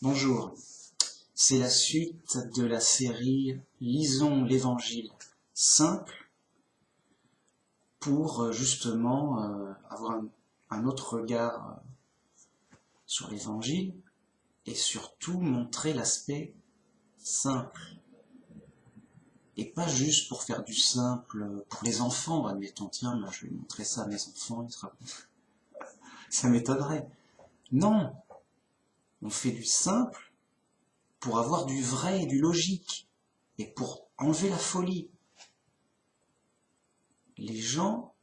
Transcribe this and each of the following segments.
Bonjour, c'est la suite de la série Lisons l'Évangile simple pour justement avoir un autre regard sur l'Évangile et surtout montrer l'aspect simple. Et pas juste pour faire du simple pour les enfants, admettons, tiens, moi, je vais montrer ça à mes enfants, ça m'étonnerait. Non, on fait du simple pour avoir du vrai et du logique, et pour enlever la folie. Les gens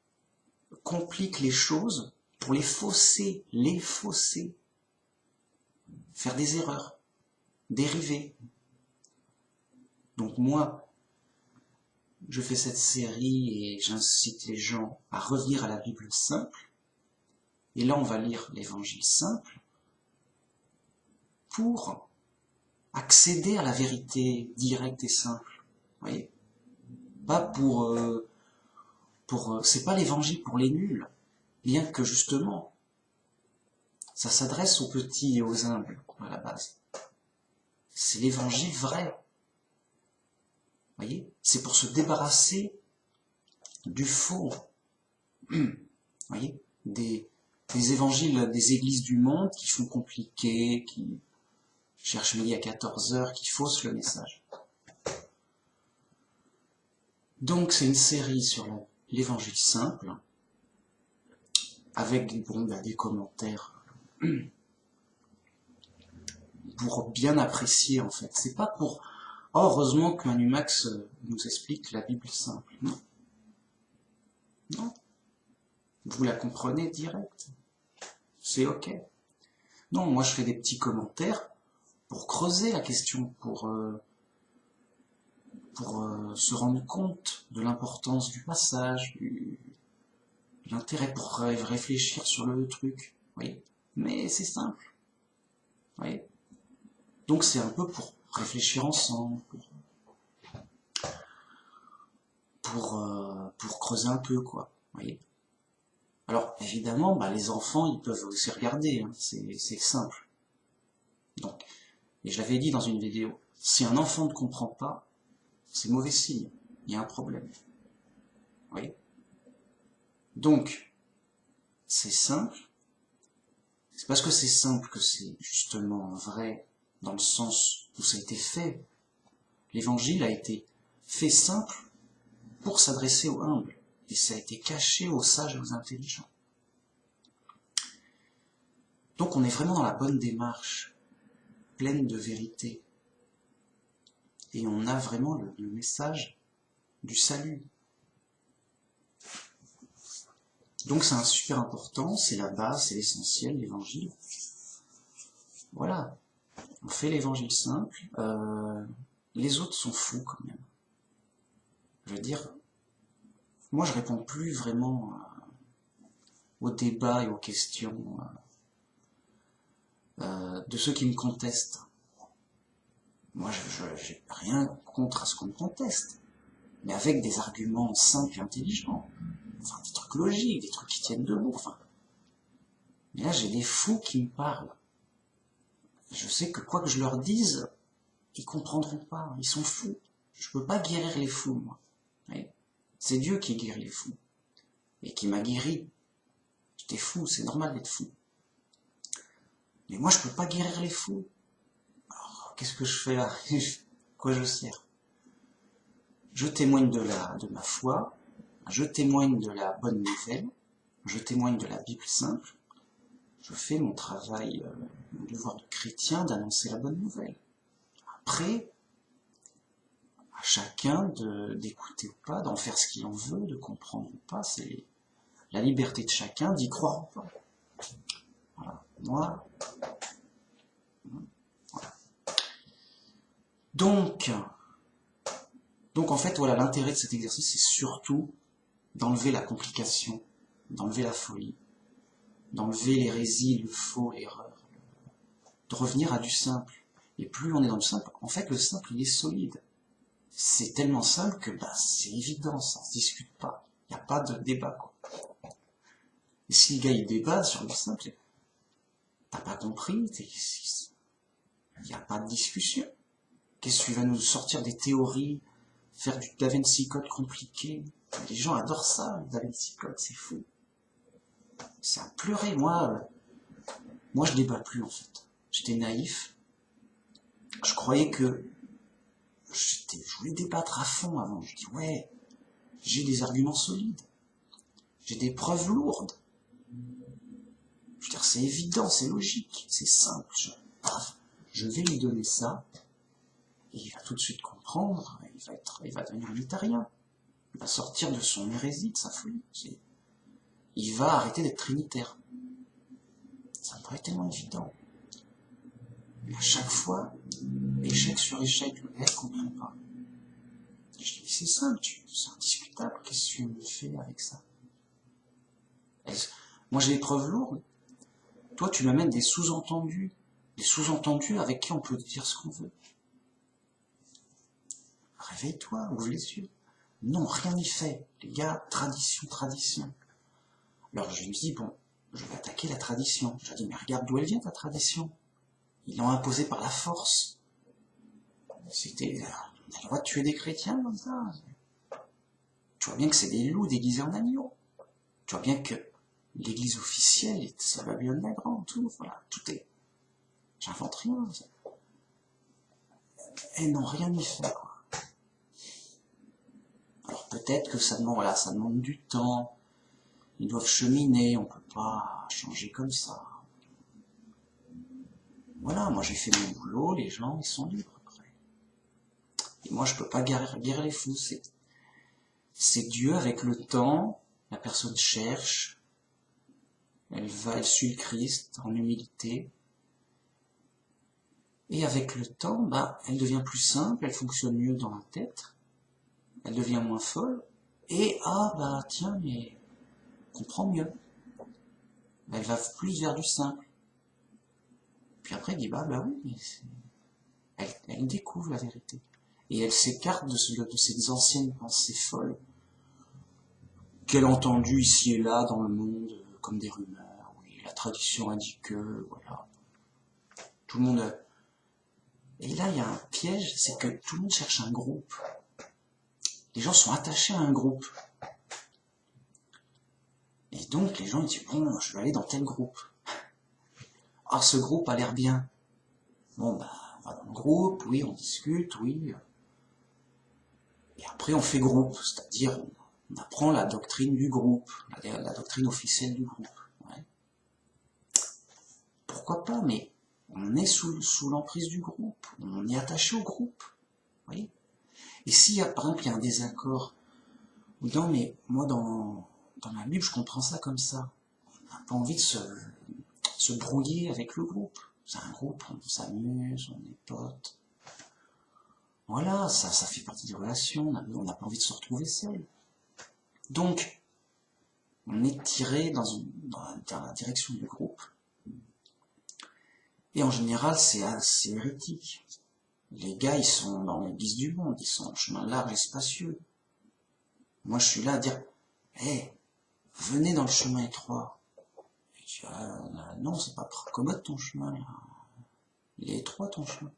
compliquent les choses pour les fausser, faire des erreurs, dériver. Donc moi, je fais cette série et j'incite les gens à revenir à la Bible simple, et là on va lire l'Évangile simple, pour accéder à la vérité directe et simple. Vous voyez ? Pas c'est pas l'évangile pour les nuls, bien que justement, ça s'adresse aux petits et aux humbles, à la base. C'est l'évangile vrai. Vous voyez ? C'est pour se débarrasser du faux. Vous voyez ? Des évangiles des églises du monde qui font compliquer, qui cherchent midi à 14h, qui faussent le message. Donc c'est une série sur l'évangile simple, avec des commentaires pour bien apprécier en fait. C'est pas pour heureusement que Manumax nous explique la Bible simple. Non. Non. Vous la comprenez direct. C'est ok. Non, moi je fais des petits commentaires pour creuser la question, pour se rendre compte de l'importance du passage, l'intérêt pour réfléchir sur le truc. Oui. Mais c'est simple. Oui. Donc c'est un peu pour réfléchir ensemble, pour creuser un peu, quoi. Voyez. Alors évidemment, les enfants, ils peuvent aussi regarder, hein, c'est simple. Donc, et je l'avais dit dans une vidéo, si un enfant ne comprend pas, c'est mauvais signe, il y a un problème. Voyez. Donc, c'est simple. C'est parce que c'est simple que c'est justement vrai, dans le sens où ça a été fait. L'évangile a été fait simple pour s'adresser aux humbles, et ça a été caché aux sages et aux intelligents. Donc on est vraiment dans la bonne démarche, pleine de vérité, et on a vraiment le message du salut. Donc c'est un super important, c'est la base, c'est l'essentiel, l'évangile. Voilà, on fait l'évangile simple, les autres sont fous quand même. Je veux dire, moi je réponds plus vraiment aux débats et aux questions de ceux qui me contestent. Moi j'ai rien contre ce qu'on me conteste, mais avec des arguments simples et intelligents. Enfin, des trucs logiques, des trucs qui tiennent debout, enfin. Mais là, j'ai des fous qui me parlent. Je sais que quoi que je leur dise, ils comprendront pas, ils sont fous. Je peux pas guérir les fous, moi. C'est Dieu qui guérit les fous. Et qui m'a guéri. J'étais fou, c'est normal d'être fou. Mais moi, je peux pas guérir les fous. Alors, qu'est-ce que je fais là? Quoi je sers? Je témoigne de ma foi, je témoigne de la bonne nouvelle, je témoigne de la Bible simple, je fais mon travail, mon devoir de chrétien d'annoncer la bonne nouvelle. Après, à chacun d'écouter ou pas, d'en faire ce qu'il en veut, de comprendre ou pas, c'est la liberté de chacun d'y croire ou pas. Voilà. Moi, voilà. Donc en fait, voilà, l'intérêt de cet exercice, c'est surtout d'enlever la complication, d'enlever la folie, d'enlever l'hérésie, le faux, l'erreur, de revenir à du simple. Et plus on est dans le simple, en fait, le simple, il est solide. C'est tellement simple que c'est évident, ça ne se discute pas. Il n'y a pas de débat, quoi. Et si le gars, il débat sur le simple, t'as pas compris, Il n'y a pas de discussion. Qu'est-ce que tu vas nous sortir des théories, faire du Da Vinci Code compliqué? Les gens adorent ça, le Da Vinci Code, c'est fou. C'est à pleurer, moi je débat plus en fait. J'étais naïf. Je croyais que je voulais débattre à fond avant. Je dis ouais, j'ai des arguments solides. J'ai des preuves lourdes. Je veux dire, c'est évident, c'est logique, c'est simple. Je vais lui donner ça, et il va tout de suite comprendre, il va devenir unitarien. Il va sortir de son hérésie, de sa folie. Il va arrêter d'être trinitaire. Ça me paraît tellement évident. Mais à chaque fois, échec sur échec, le gars ne comprend pas. Je dis, c'est simple, c'est indiscutable, qu'est-ce que tu me fais avec ça? Moi j'ai des preuves lourdes. Toi tu m'amènes des sous-entendus avec qui on peut dire ce qu'on veut. Réveille-toi, ouvre les yeux. Non, rien n'y fait. Les gars, tradition, tradition. Alors je me dis, bon, je vais attaquer la tradition. Je dis, mais regarde d'où elle vient ta tradition. Ils l'ont imposée par la force. On a le droit de tuer des chrétiens comme ça. Tu vois bien que c'est des loups déguisés en agneaux. Tu vois bien que l'église officielle, c'est la Babylone la Grande, tout, voilà, tout est... J'invente rien. Et non, rien n'y fait, quoi. Alors peut-être que ça demande du temps. Ils doivent cheminer, on peut pas changer comme ça. Voilà, moi j'ai fait mon boulot, les gens, ils sont libres après. Et moi je peux pas guérir les fous, c'est Dieu avec le temps, la personne cherche, elle suit le Christ en humilité, et avec le temps, elle devient plus simple, elle fonctionne mieux dans la tête, elle devient moins folle, et tiens, mais on comprend mieux. Elle va plus vers du simple. Puis après, elle dit, oui, mais elle découvre la vérité. Et elle s'écarte de ces anciennes pensées folles qu'elle a entendues ici et là dans le monde, comme des rumeurs. Oui, la tradition a dit que, voilà. Tout le monde... Et là, il y a un piège, c'est que tout le monde cherche un groupe. Les gens sont attachés à un groupe. Et donc, les gens ils disent, bon, je vais aller dans tel groupe. Ah, ce groupe a l'air bien. Bon, on va dans le groupe, oui, on discute, oui. Et après, on fait groupe, c'est-à-dire, on apprend la doctrine du groupe, la doctrine officielle du groupe. Ouais. Pourquoi pas, mais on est sous l'emprise du groupe, on est attaché au groupe. Vous voyez. Et s'il y a, par exemple, il y a un désaccord, ou non, mais moi, dans la Bible, je comprends ça comme ça. On n'a pas envie de se brouiller avec le groupe. C'est un groupe, on s'amuse, on est potes. Voilà, ça fait partie des relations, on n'a pas envie de se retrouver seul. Donc, on est tiré dans la direction du groupe. Et en général, c'est assez hérétique. Les gars, ils sont dans l'église du monde, ils sont en chemin large et spacieux. Moi, je suis là à dire, venez dans le chemin étroit. Et je dis, non, c'est pas commode ton chemin, là. Il est étroit ton chemin.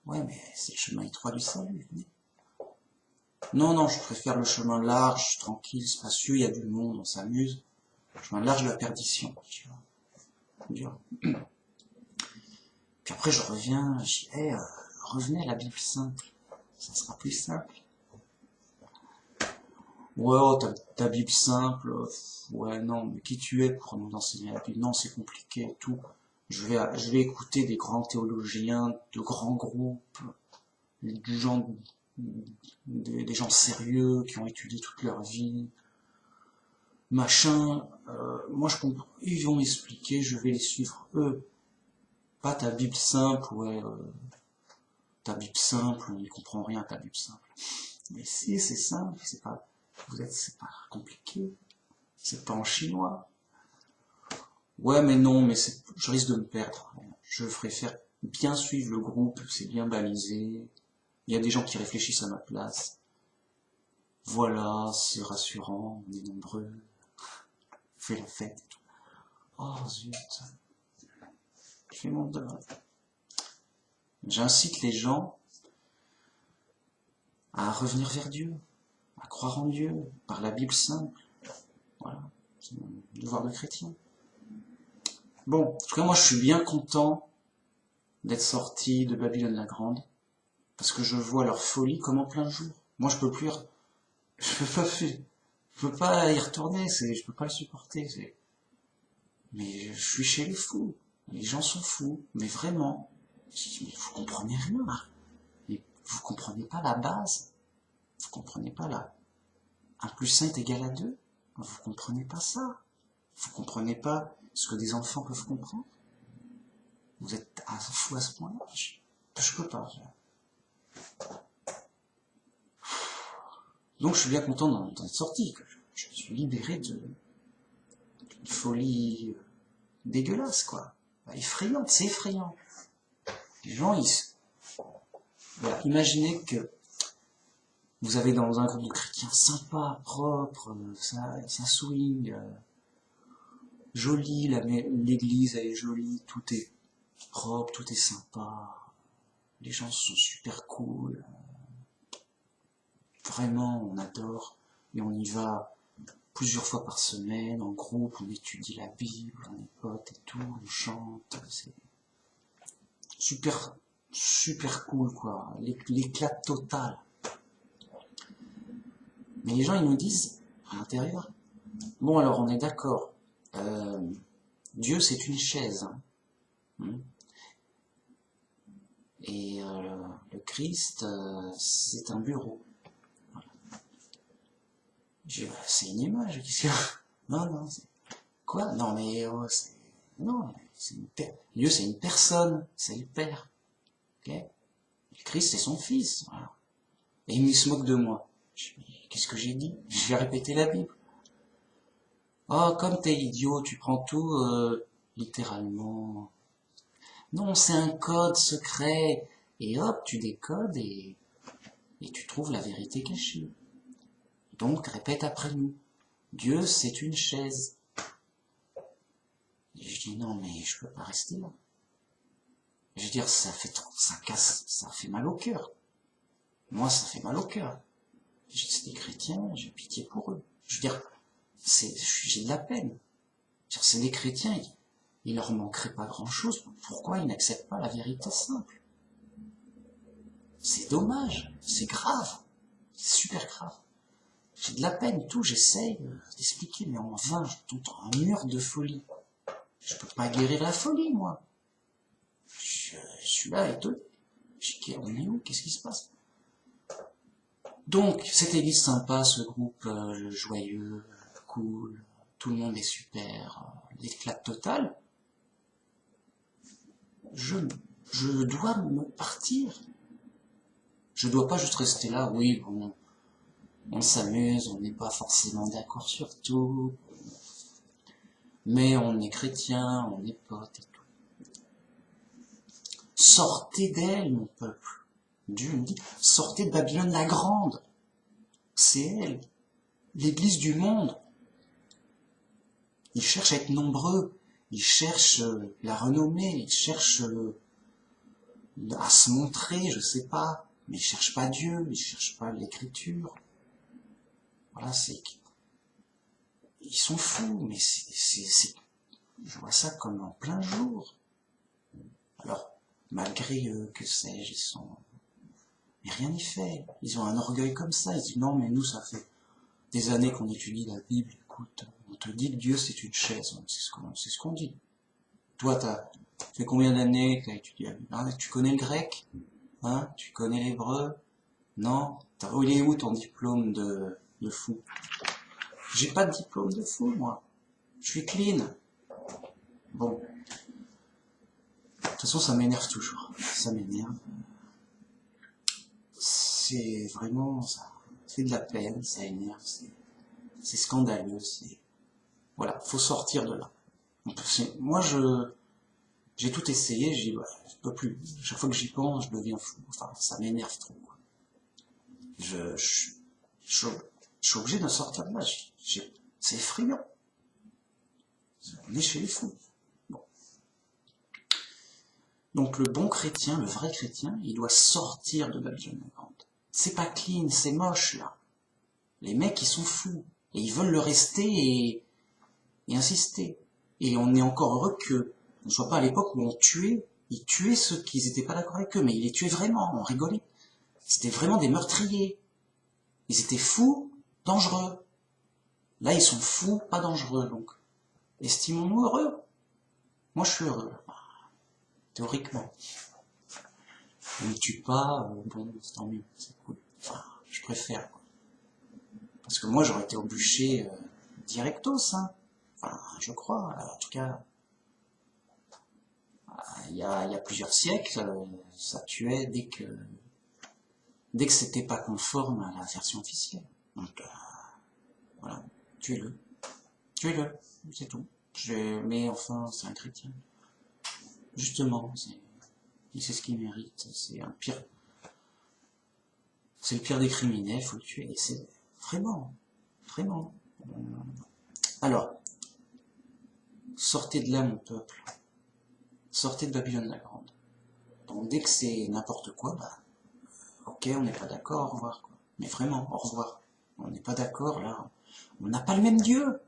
Ouais, mais c'est le chemin étroit du salut, venez. Non, je préfère le chemin large, tranquille, spacieux, il y a du monde, on s'amuse. Le chemin large de la perdition, tu vois. Puis après, je reviens, je dis, revenez à la Bible simple, ça sera plus simple. Ouais, ta Bible simple, ouais, non, mais qui tu es pour nous enseigner la Bible? Non, c'est compliqué et tout. Je vais écouter des grands théologiens, de grands groupes, des gens sérieux qui ont étudié toute leur vie, machin. Moi, je comprends. Ils vont m'expliquer, je vais les suivre eux. Pas ta Bible simple, ouais. Ta Bible simple, on n'y comprend rien, ta Bible simple. Mais si, c'est simple, c'est pas compliqué. C'est pas en chinois. Ouais, mais non, mais je risque de me perdre. Je préfère bien suivre le groupe, c'est bien balisé. Il y a des gens qui réfléchissent à ma place. Voilà, c'est rassurant, on est nombreux. On fait la fête et tout. Oh zut. Je fais mon devoir. J'incite les gens à revenir vers Dieu, à croire en Dieu, par la Bible simple. Voilà, c'est mon devoir de chrétien. Bon, en tout cas, moi, je suis bien content d'être sorti de Babylone la Grande, parce que je vois leur folie comme en plein jour. Moi, je peux pas y retourner, je peux pas le supporter, mais je suis chez les fous. Les gens sont fous, mais vraiment. Je dis, mais vous comprenez rien, là. Mais vous comprenez pas la base. Vous comprenez pas la 1 plus 1 est égal à 2. Vous comprenez pas ça. Vous comprenez pas ce que des enfants peuvent comprendre. Vous êtes fou à ce point-là. Je peux pas. Donc je suis bien content d'en être sorti. Je suis libéré d'une folie dégueulasse, quoi. Effrayante, c'est effrayant. Les gens, voilà, imaginez que vous avez dans un groupe de chrétiens sympa, propre, ça swing, joli, l'église elle est jolie, tout est propre, tout est sympa, les gens sont super cool, vraiment on adore, et on y va plusieurs fois par semaine, en groupe, on étudie la Bible, on est potes et tout, on chante, c'est super, super cool quoi, l'éclat total. Mais les gens ils nous disent, à l'intérieur, bon alors on est d'accord, Dieu c'est une chaise, hein. Et le Christ c'est un bureau. C'est une image, qu'est-ce qu'il y a? Non, quoi? Non mais non, Dieu c'est une personne, c'est le Père. Okay, le Christ c'est son Fils. Voilà. Et il se moque de moi. Qu'est-ce que j'ai dit? Je vais répéter la Bible. Oh, comme t'es idiot, tu prends tout littéralement. Non, c'est un code secret. Et hop, tu décodes et tu trouves la vérité cachée. Donc, répète après nous. Dieu, c'est une chaise. Et je dis non, mais je peux pas rester là. Je veux dire, ça casse, ça fait mal au cœur. Moi, ça fait mal au cœur. C'est des chrétiens, j'ai pitié pour eux. Je veux dire, j'ai de la peine. C'est des chrétiens, il leur manquerait pas grand-chose. Pourquoi ils n'acceptent pas la vérité simple? C'est dommage, c'est grave, c'est super grave. J'ai de la peine, tout, j'essaye d'expliquer, mais en vain, je tombe dans un mur de folie. Je peux pas guérir la folie, moi. Je suis là étonné. Je dis, on est où? Qu'est-ce qui se passe? Donc, cette église sympa, ce groupe joyeux, cool, tout le monde est super, l'éclat total, je dois me partir. Je dois pas juste rester là, oui, bon, on s'amuse, on n'est pas forcément d'accord sur tout, mais on est chrétien, on est potes et tout. Sortez d'elle, mon peuple. Dieu me dit, sortez de Babylone la Grande. C'est elle, l'église du monde. Ils cherchent à être nombreux, ils cherchent la renommée, ils cherchent à se montrer, je sais pas, mais ils cherchent pas Dieu, ils cherchent pas l'écriture. Voilà, ils sont fous, mais je vois ça comme en plein jour. Alors, malgré eux, que sais-je, mais rien n'y fait. Ils ont un orgueil comme ça, ils disent non, mais nous, ça fait des années qu'on étudie la Bible, écoute, on te dit que Dieu c'est une chaise, c'est ce qu'on dit. Toi, ça fait combien d'années que tu as étudié la Bible, hein? Tu connais le grec, hein? Tu connais l'hébreu? Non? Il est où ton diplôme de fou? J'ai pas de diplôme de fou, moi. Je suis clean. Bon. De toute façon, ça m'énerve toujours. Ça m'énerve. C'est vraiment, ça fait de la peine, ça énerve, c'est scandaleux, voilà, faut sortir de là. Moi, j'ai tout essayé, j'ai dit, ouais, je peux plus. Chaque fois que j'y pense, je deviens fou. Enfin, ça m'énerve trop, quoi. Je suis obligé de sortir de là. C'est effrayant. On est chez les fous. Bon. Donc le bon chrétien, le vrai chrétien, il doit sortir de Babylone la Grande. C'est pas clean, c'est moche là. Les mecs, ils sont fous. Et ils veulent le rester et insister. Et on est encore heureux que on ne soit pas à l'époque où on tuait, ils tuaient ceux qui n'étaient pas d'accord avec eux, mais ils les tuaient vraiment, on rigolait. C'était vraiment des meurtriers. Ils étaient fous, dangereux. Là, ils sont fous, pas dangereux, donc. Estimons-nous heureux. Moi, je suis heureux, théoriquement. Ils ne tuent pas, bon, c'est tant mieux, c'est cool. Enfin, je préfère, quoi. Parce que moi, j'aurais été au bûcher directos, hein. Enfin, je crois, en tout cas, il y a plusieurs siècles, ça tuait dès que c'était pas conforme à la version officielle. Donc, voilà, tuez-le. Tuez-le, c'est tout. Mais enfin, c'est un chrétien. Justement, c'est ce qu'il mérite. C'est un pire. C'est le pire des criminels, faut le tuer. Et c'est vraiment, vraiment. Alors, sortez de là, mon peuple. Sortez de Babylone la Grande. Donc dès que c'est n'importe quoi, bah, ok, on n'est pas d'accord, au revoir, quoi. Mais vraiment, au revoir. On n'est pas d'accord, là. On n'a pas le même Dieu.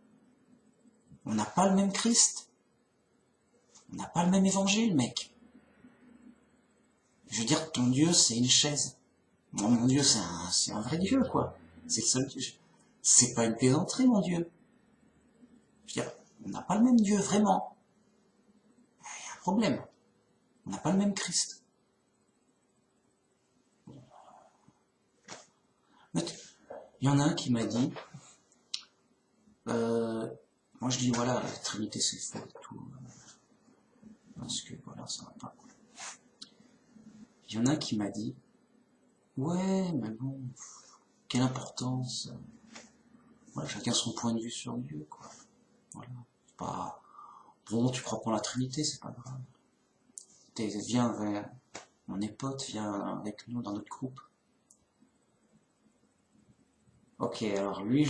On n'a pas le même Christ. On n'a pas le même évangile, mec. Je veux dire, ton Dieu, c'est une chaise. Mon Dieu, c'est un vrai Dieu, quoi. C'est le seul Dieu. C'est pas une plaisanterie, mon Dieu. Je veux dire, on n'a pas le même Dieu, vraiment. Il y a un problème. On n'a pas le même Christ. Il y en a un qui m'a dit, moi je dis, voilà, la Trinité c'est faux et tout, parce que voilà, ça va pas. Il y en a un qui m'a dit, ouais, mais bon, quelle importance. Voilà, chacun son point de vue sur Dieu, quoi. Voilà. C'est pas. Bon, tu crois pas en la Trinité, c'est pas grave. Viens, on est potes, viens avec nous dans notre groupe. Ok, alors lui,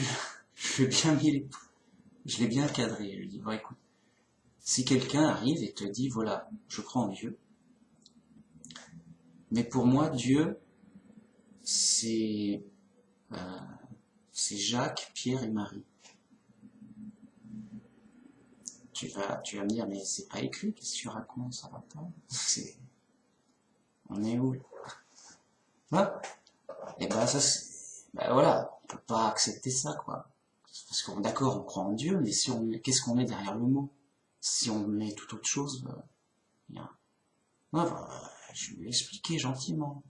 je l'ai bien cadré. Je lui dis, bon, écoute, si quelqu'un arrive et te dit, voilà, je crois en Dieu, mais pour moi, Dieu, c'est Jacques, Pierre et Marie. Tu vas me dire, mais c'est pas écrit, qu'est-ce que tu racontes, ça va pas. On est où là? Voilà. Et ben ça, ben voilà, on peut pas accepter ça, quoi. Parce qu'on d'accord, on croit en Dieu, mais si qu'est-ce qu'on met derrière le mot? Si on met toute autre chose, bien. Ouais, je lui ai expliqué gentiment.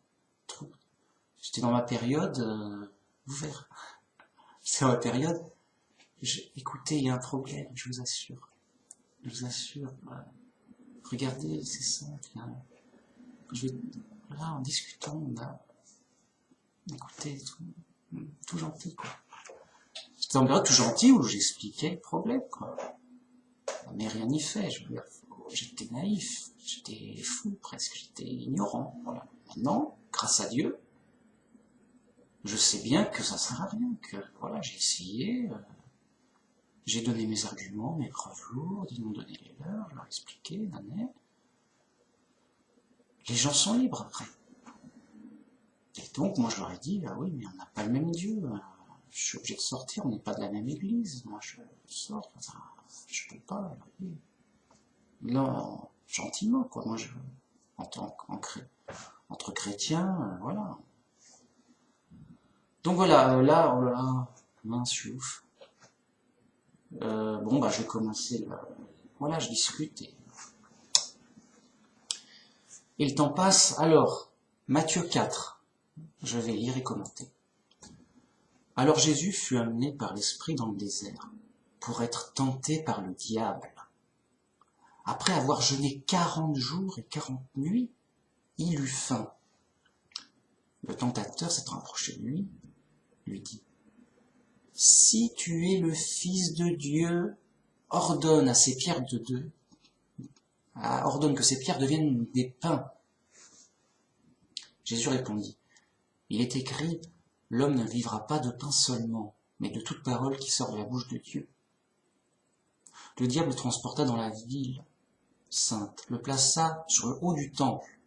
J'étais dans ma période ouverte. C'est ma période. Écoutez, il y a un problème, je vous assure. Je vous assure. Regardez, c'est simple. Là, en discutant, écoutez, tout gentil, quoi. C'était en période tout gentil où j'expliquais le problème, quoi. Mais rien n'y fait, je veux dire, j'étais naïf, j'étais fou presque, j'étais ignorant, voilà. Maintenant, grâce à Dieu, je sais bien que ça sert à rien, que voilà, j'ai essayé, j'ai donné mes arguments, mes preuves lourdes, ils m'ont donné les leurs, je leur ai expliqué, nané. Les gens sont libres après. Et donc, moi je leur ai dit, ah oui, mais on n'a pas le même Dieu, je suis obligé de sortir, on n'est pas de la même église, moi je sors, enfin, je peux pas, là, gentiment, quoi, moi entre chrétiens, voilà. Donc voilà, là, oh là là, mince, je suis ouf. Bon, bah, je vais commencer, voilà, je discute et le temps passe. Alors, Matthieu 4, je vais lire et commenter. Alors Jésus fut amené par l'Esprit dans le désert, pour être tenté par le diable. Après avoir jeûné 40 jours et 40 nuits, il eut faim. Le tentateur s'étant approché de lui dit, « Si tu es le Fils de Dieu, ordonne que ces pierres deviennent des pains. » Jésus répondit, « Il est écrit, l'homme ne vivra pas de pain seulement, mais de toute parole qui sort de la bouche de Dieu. » Le diable le transporta dans la ville sainte, le plaça sur le haut du temple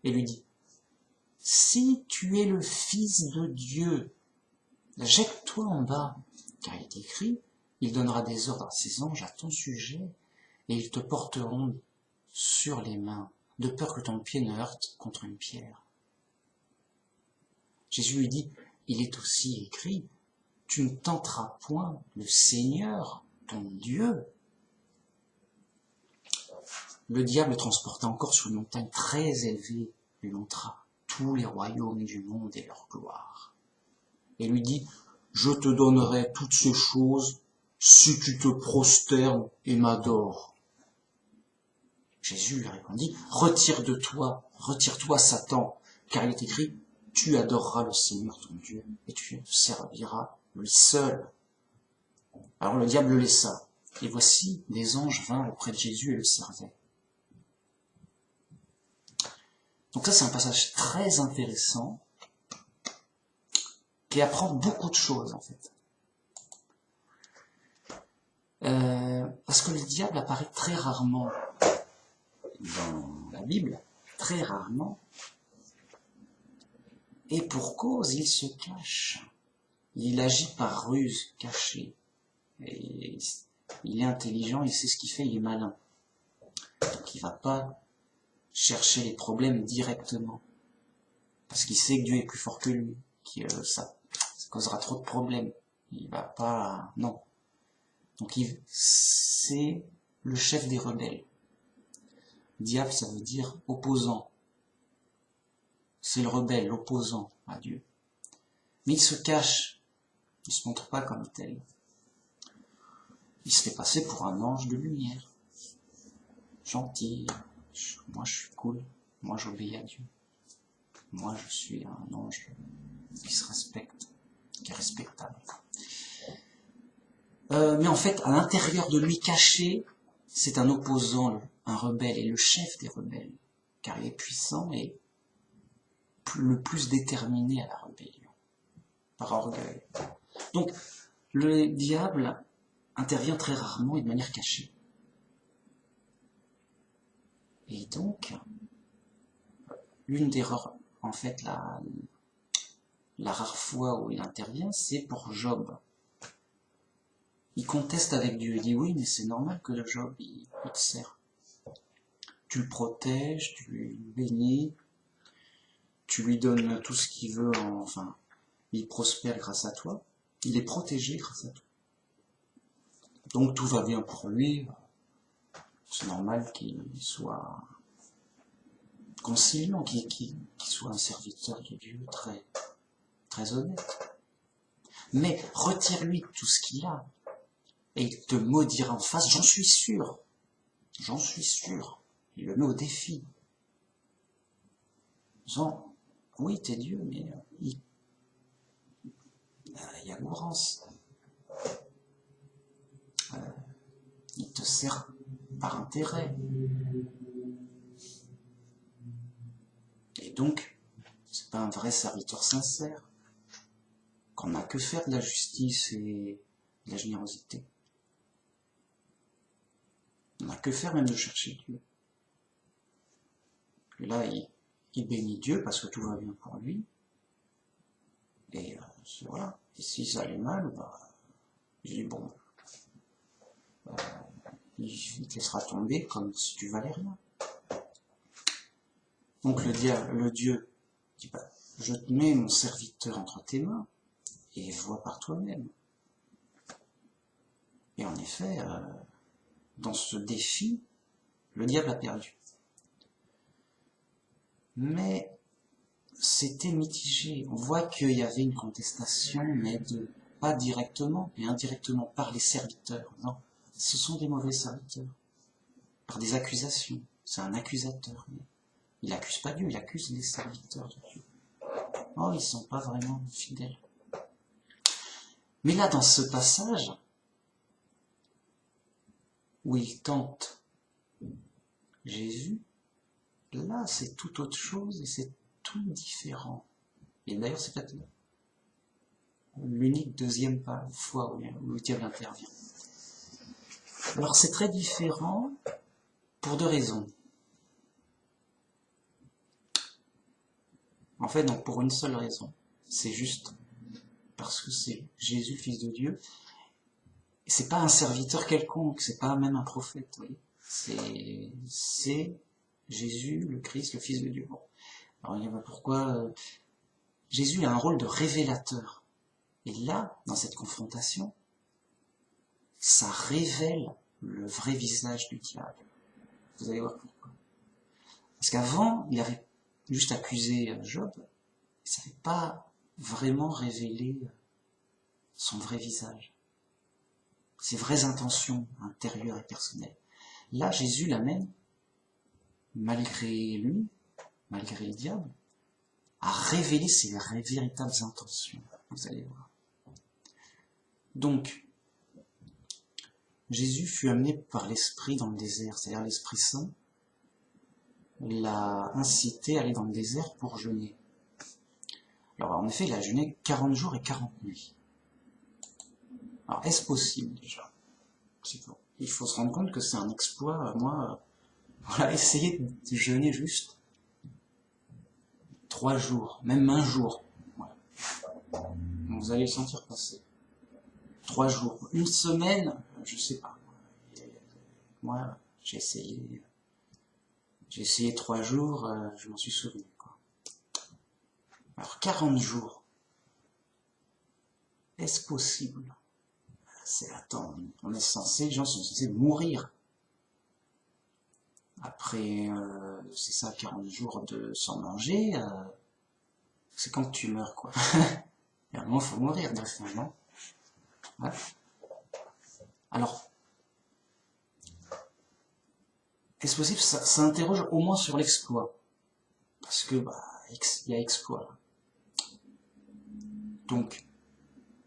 et lui dit, « Si tu es le Fils de Dieu, jette-toi en bas, car il est écrit, il donnera des ordres à ses anges à ton sujet, et ils te porteront sur les mains, de peur que ton pied ne heurte contre une pierre. » Jésus lui dit, il est aussi écrit, tu ne tenteras point le Seigneur, ton Dieu. Le diable le transporta encore sur une montagne très élevée, lui montra tous les royaumes du monde et leur gloire. Et lui dit, je te donnerai toutes ces choses si tu te prosternes et m'adores. Jésus lui répondit, retire-toi, Satan, car il est écrit, tu adoreras le Seigneur ton Dieu et tu serviras lui seul. Alors le diable le laissa, et voici des anges vinrent auprès de Jésus et le servaient. Donc ça c'est un passage très intéressant qui apprend beaucoup de choses en fait. Parce que le diable apparaît très rarement dans la Bible, très rarement, et pour cause, il se cache. Il agit par ruse, cachée. Et il est intelligent, il sait ce qu'il fait, il est malin. Donc il va pas chercher les problèmes directement. Parce qu'il sait que Dieu est plus fort que lui, que ça causera trop de problèmes. Il va pas... Non. Donc c'est le chef des rebelles. Diable, ça veut dire opposant. C'est le rebelle, l'opposant à Dieu. Mais il se cache. Il se montre pas comme tel. Il se fait passer pour un ange de lumière. Gentil. Moi, je suis cool. Moi, j'obéis à Dieu. Moi, je suis un ange qui se respecte, qui est respectable. Mais en fait, à l'intérieur de lui caché, c'est un opposant, un rebelle, et le chef des rebelles, car il est puissant et le plus déterminé à la rébellion, par orgueil. Donc, le diable intervient très rarement et de manière cachée. Et donc, l'une des rares, en fait, la rare fois où il intervient, c'est pour Job. Il conteste avec Dieu, il dit oui, mais c'est normal que le Job, il te sert. Tu le protèges, tu lui bénis, tu lui donnes tout ce qu'il veut, enfin, il prospère grâce à toi, il est protégé grâce à toi. Donc tout va bien pour lui, c'est normal qu'il soit conciliant, qu'il soit un serviteur de Dieu très, très honnête. Mais retire-lui tout ce qu'il a, et il te maudira en face, j'en suis sûr. Il le met au défi. Disant, oui, t'es Dieu, mais il y a l'ouvrance. Il te sert par intérêt. Et donc, c'est pas un vrai serviteur sincère, qu'on n'a que faire de la justice et de la générosité. On n'a que faire même de chercher Dieu. Et là, il bénit Dieu parce que tout va bien pour lui. Et voilà. Et si ça allait mal, il dit bon, il te laissera tomber comme si tu valais rien. Donc le Dieu dit je te mets mon serviteur entre tes mains et vois par toi-même. Et en effet, dans ce défi, le diable a perdu. Mais c'était mitigé. On voit qu'il y avait une contestation, mais pas directement, mais indirectement par les serviteurs. Non, ce sont des mauvais serviteurs. Par des accusations. C'est un accusateur. Il n'accuse pas Dieu, il accuse les serviteurs de Dieu. Oh, ils ne sont pas vraiment fidèles. Mais là, dans ce passage, où il tente Jésus, là, c'est tout autre chose et c'est tout différent. Et d'ailleurs, c'est peut-être l'unique deuxième fois où le diable intervient. Alors, c'est très différent Pour deux raisons. En fait, donc pour une seule raison. C'est juste parce que c'est Jésus, le Fils de Dieu. Et c'est pas un serviteur quelconque, c'est pas même un prophète, vous voyez. C'est Jésus, le Christ, le Fils de Dieu. Bon. Alors il y a pourquoi Jésus a un rôle de révélateur. Et là, dans cette confrontation, ça révèle le vrai visage du diable. Vous allez voir pourquoi. Parce qu'avant, il avait juste accusé Job, et ça n'avait pas vraiment révélé son vrai visage, ses vraies intentions intérieures et personnelles. Là, Jésus l'amène, malgré lui, malgré le diable, à révéler ses véritables intentions. Vous allez voir. Donc, Jésus fut amené par l'Esprit dans le désert, c'est-à-dire l'Esprit Saint l'a incité à aller dans le désert pour jeûner. Alors en effet, il a jeûné 40 jours et 40 nuits. Alors est-ce possible déjà? Il faut se rendre compte que c'est un exploit. Moi, voilà, essayer de jeûner juste 3 jours, même un jour. Voilà. Vous allez le sentir passer. 3 jours, une semaine, je sais pas. Moi, j'ai essayé 3 jours, je m'en suis souvenu, quoi. Alors 40 jours, est-ce possible? Attends, les gens sont censés mourir. Après, c'est ça, 40 jours sans manger, c'est quand tu meurs, quoi. Et à un moment, il faut mourir, finalement. Ouais. Alors, est-ce possible? Ça interroge au moins sur l'exploit. Parce que, il y a exploit, là. Donc,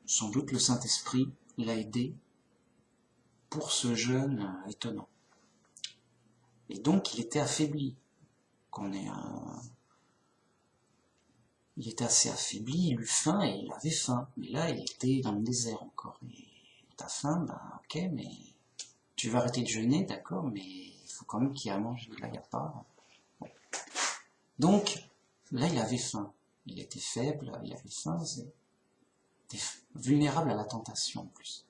sans doute, le Saint-Esprit l'a aidé pour ce jeûne étonnant. Et donc, il était affaibli. Il était assez affaibli, il eut faim et il avait faim. Mais là, il était dans le désert encore. Et t'as faim, ok, mais tu vas arrêter de jeûner, d'accord, mais il faut quand même qu'il y ait à manger. Là, il n'y a pas. Bon. Donc, là, il avait faim. Il était faible, il avait faim, il était vulnérable à la tentation en plus.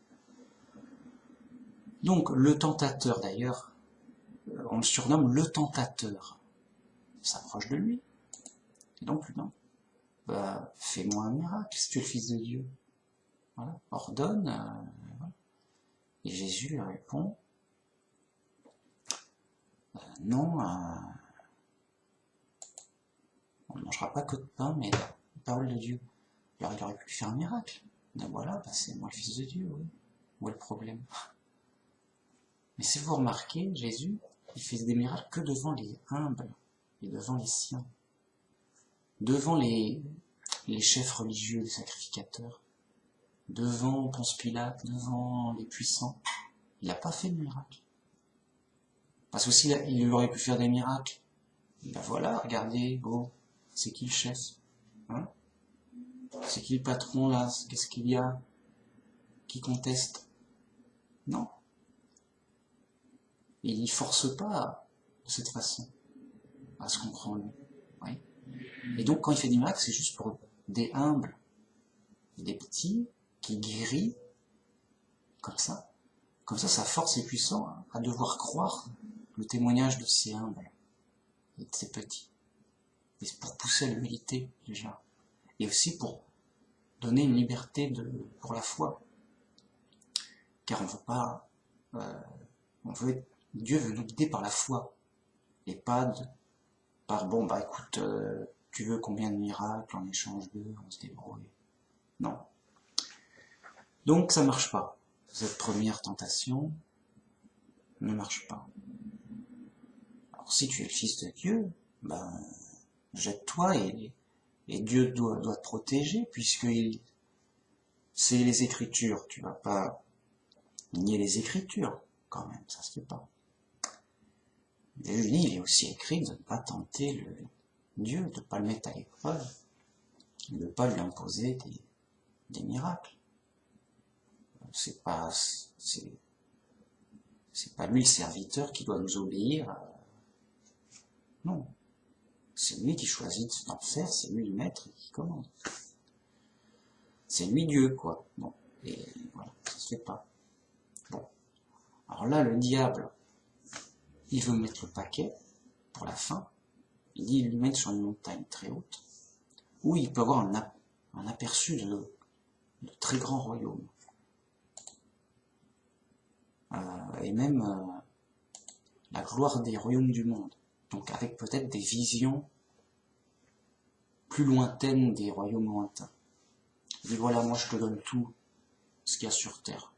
Donc, le tentateur, d'ailleurs, on le surnomme le tentateur, s'approche de lui. Et donc, non. Fais-moi un miracle, si tu es le Fils de Dieu. Voilà, ordonne. Voilà. Et Jésus lui répond, non, on ne mangera pas que de pain, mais de la parole de Dieu. Alors il aurait pu faire un miracle. Donc voilà, c'est moi le Fils de Dieu, oui. Où est le problème? Mais si vous remarquez, Jésus, il fait des miracles que devant les humbles et devant les siens. Devant les chefs religieux, les sacrificateurs, devant Ponce Pilate, devant les puissants, il n'a pas fait de miracle. Parce que s'il aurait pu faire des miracles, voilà, regardez, c'est qui le chef, hein? C'est qui le patron là? Qu'est-ce qu'il y a? Qui conteste? Non. Et il force pas de cette façon à se comprendre. Oui. Et donc quand il fait des miracles, c'est juste pour des humbles, des petits qui guérit comme ça. Comme ça force les puissants à devoir croire le témoignage de ces humbles et de ces petits. Et c'est pour pousser à l'humilité déjà. Et aussi pour donner une liberté pour la foi. Car on veut pas, Dieu veut nous guider par la foi. Et pas par, écoute, tu veux combien de miracles en échange d'eux, on se débrouille. Non. Donc ça marche pas. Cette première tentation ne marche pas. Alors si tu es le Fils de Dieu, jette-toi et Dieu doit te protéger, puisque c'est les Écritures. Tu vas pas nier les Écritures, quand même, ça se fait pas. Mais il est aussi écrit de ne pas tenter Dieu, de ne pas le mettre à l'épreuve, de ne pas lui imposer des miracles. C'est C'est pas lui le serviteur qui doit nous obéir. Non. C'est lui qui choisit d'en faire, c'est lui le maître qui commande. C'est lui Dieu, quoi. Bon. Et voilà, ça se fait pas. Bon. Alors là, le diable, il veut mettre le paquet pour la fin. Il dit, il lui met sur une montagne très haute, où il peut avoir un aperçu de très grands royaumes. Et même la gloire des royaumes du monde. Donc avec peut-être des visions plus lointaines des royaumes lointains. Il dit, voilà, moi je te donne tout ce qu'il y a sur terre.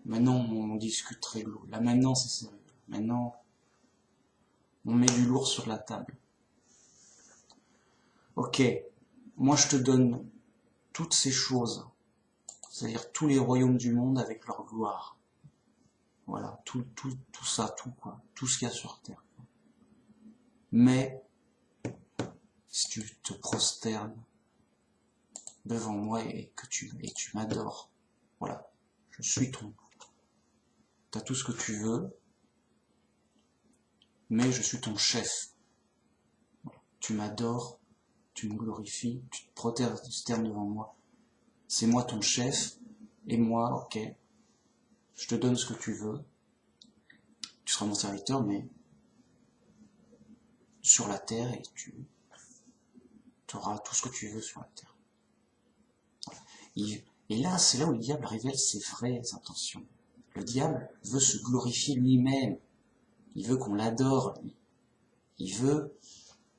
Maintenant on discute très lourd. Là maintenant c'est sérieux. Maintenant on met du lourd sur la table. Ok, moi je te donne toutes ces choses, c'est-à-dire tous les royaumes du monde avec leur gloire. Voilà, tout ça, tout quoi, tout ce qu'il y a sur terre. Mais si tu te prosternes devant moi et que tu m'adores, voilà, je suis t'as tout ce que tu veux, mais je suis ton chef. Voilà. Tu m'adores, tu me glorifies, tu te prosternes devant moi. C'est moi ton chef, et moi, ok, je te donne ce que tu veux, tu seras mon serviteur, mais sur la terre, et tu auras tout ce que tu veux sur la terre. Et là, c'est là où le diable révèle ses vraies intentions. Le diable veut se glorifier lui-même, il veut qu'on l'adore, il veut,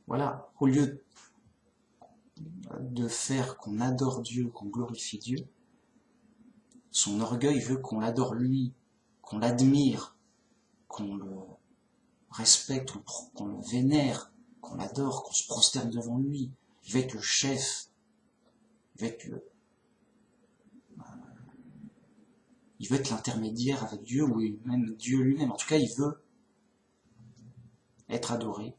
voilà, au lieu de faire qu'on adore Dieu, qu'on glorifie Dieu, son orgueil veut qu'on l'adore lui, qu'on l'admire, qu'on le respecte, qu'on le vénère, qu'on l'adore, qu'on se prosterne devant lui. Il veut être le chef, il veut être l'intermédiaire avec Dieu, ou même Dieu lui-même. En tout cas, il veut être adoré,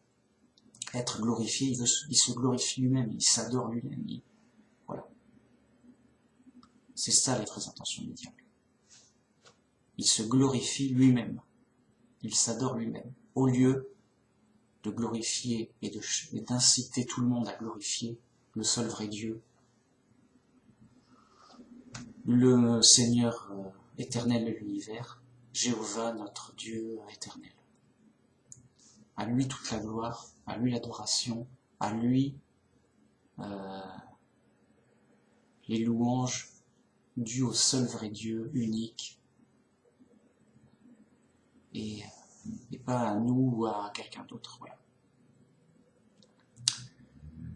être glorifié, il se glorifie lui-même, il s'adore lui-même. Voilà. C'est ça les vraies intentions du diable. Il se glorifie lui-même, il s'adore lui-même, au lieu de glorifier et d'inciter tout le monde à glorifier le seul vrai Dieu, le Seigneur éternel de l'univers, Jéhovah notre Dieu éternel. À lui toute la gloire, à lui l'adoration, à lui les louanges dues au seul vrai Dieu unique, et pas à nous ou à quelqu'un d'autre. Voilà.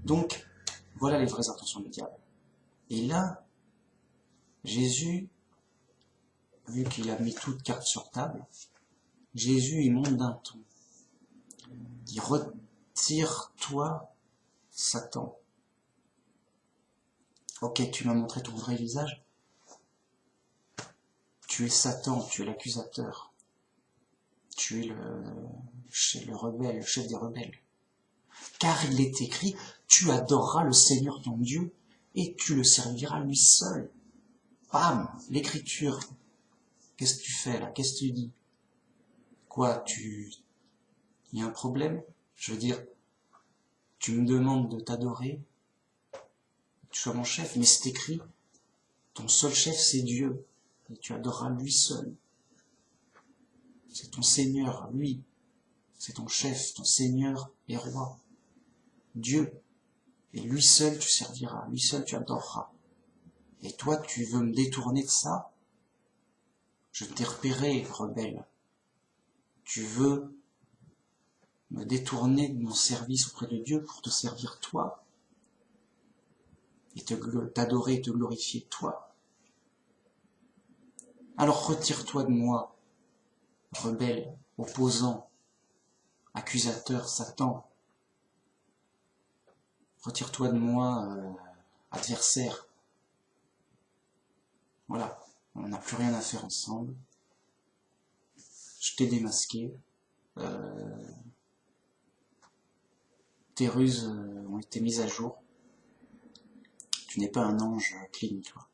Donc, voilà les vraies intentions du diable. Et là, Jésus, vu qu'il a mis toutes cartes sur table, Jésus, il monte d'un ton. Il dit, retire-toi, Satan. Ok, tu m'as montré ton vrai visage. Tu es Satan, tu es l'accusateur. Tu es le rebelle, le chef des rebelles. Car il est écrit, tu adoreras le Seigneur ton Dieu et tu le serviras lui seul. Bam, l'écriture. Qu'est-ce que tu fais là? Qu'est-ce que tu dis? Quoi, il y a un problème? Je veux dire, tu me demandes de t'adorer, que tu sois mon chef, mais c'est écrit, ton seul chef c'est Dieu, et tu adoreras lui seul. C'est ton Seigneur, lui, c'est ton chef, ton Seigneur et roi. Dieu, et lui seul tu serviras, lui seul tu adoreras. Et toi, tu veux me détourner de ça? Je t'ai repéré, rebelle. Tu veux me détourner de mon service auprès de Dieu pour te servir toi et t'adorer et te glorifier toi. Alors retire-toi de moi, rebelle, opposant, accusateur, Satan. Retire-toi de moi, adversaire. Voilà, on n'a plus rien à faire ensemble. Je t'ai démasqué. Tes ruses ont été mises à jour. Tu n'es pas un ange clean, toi.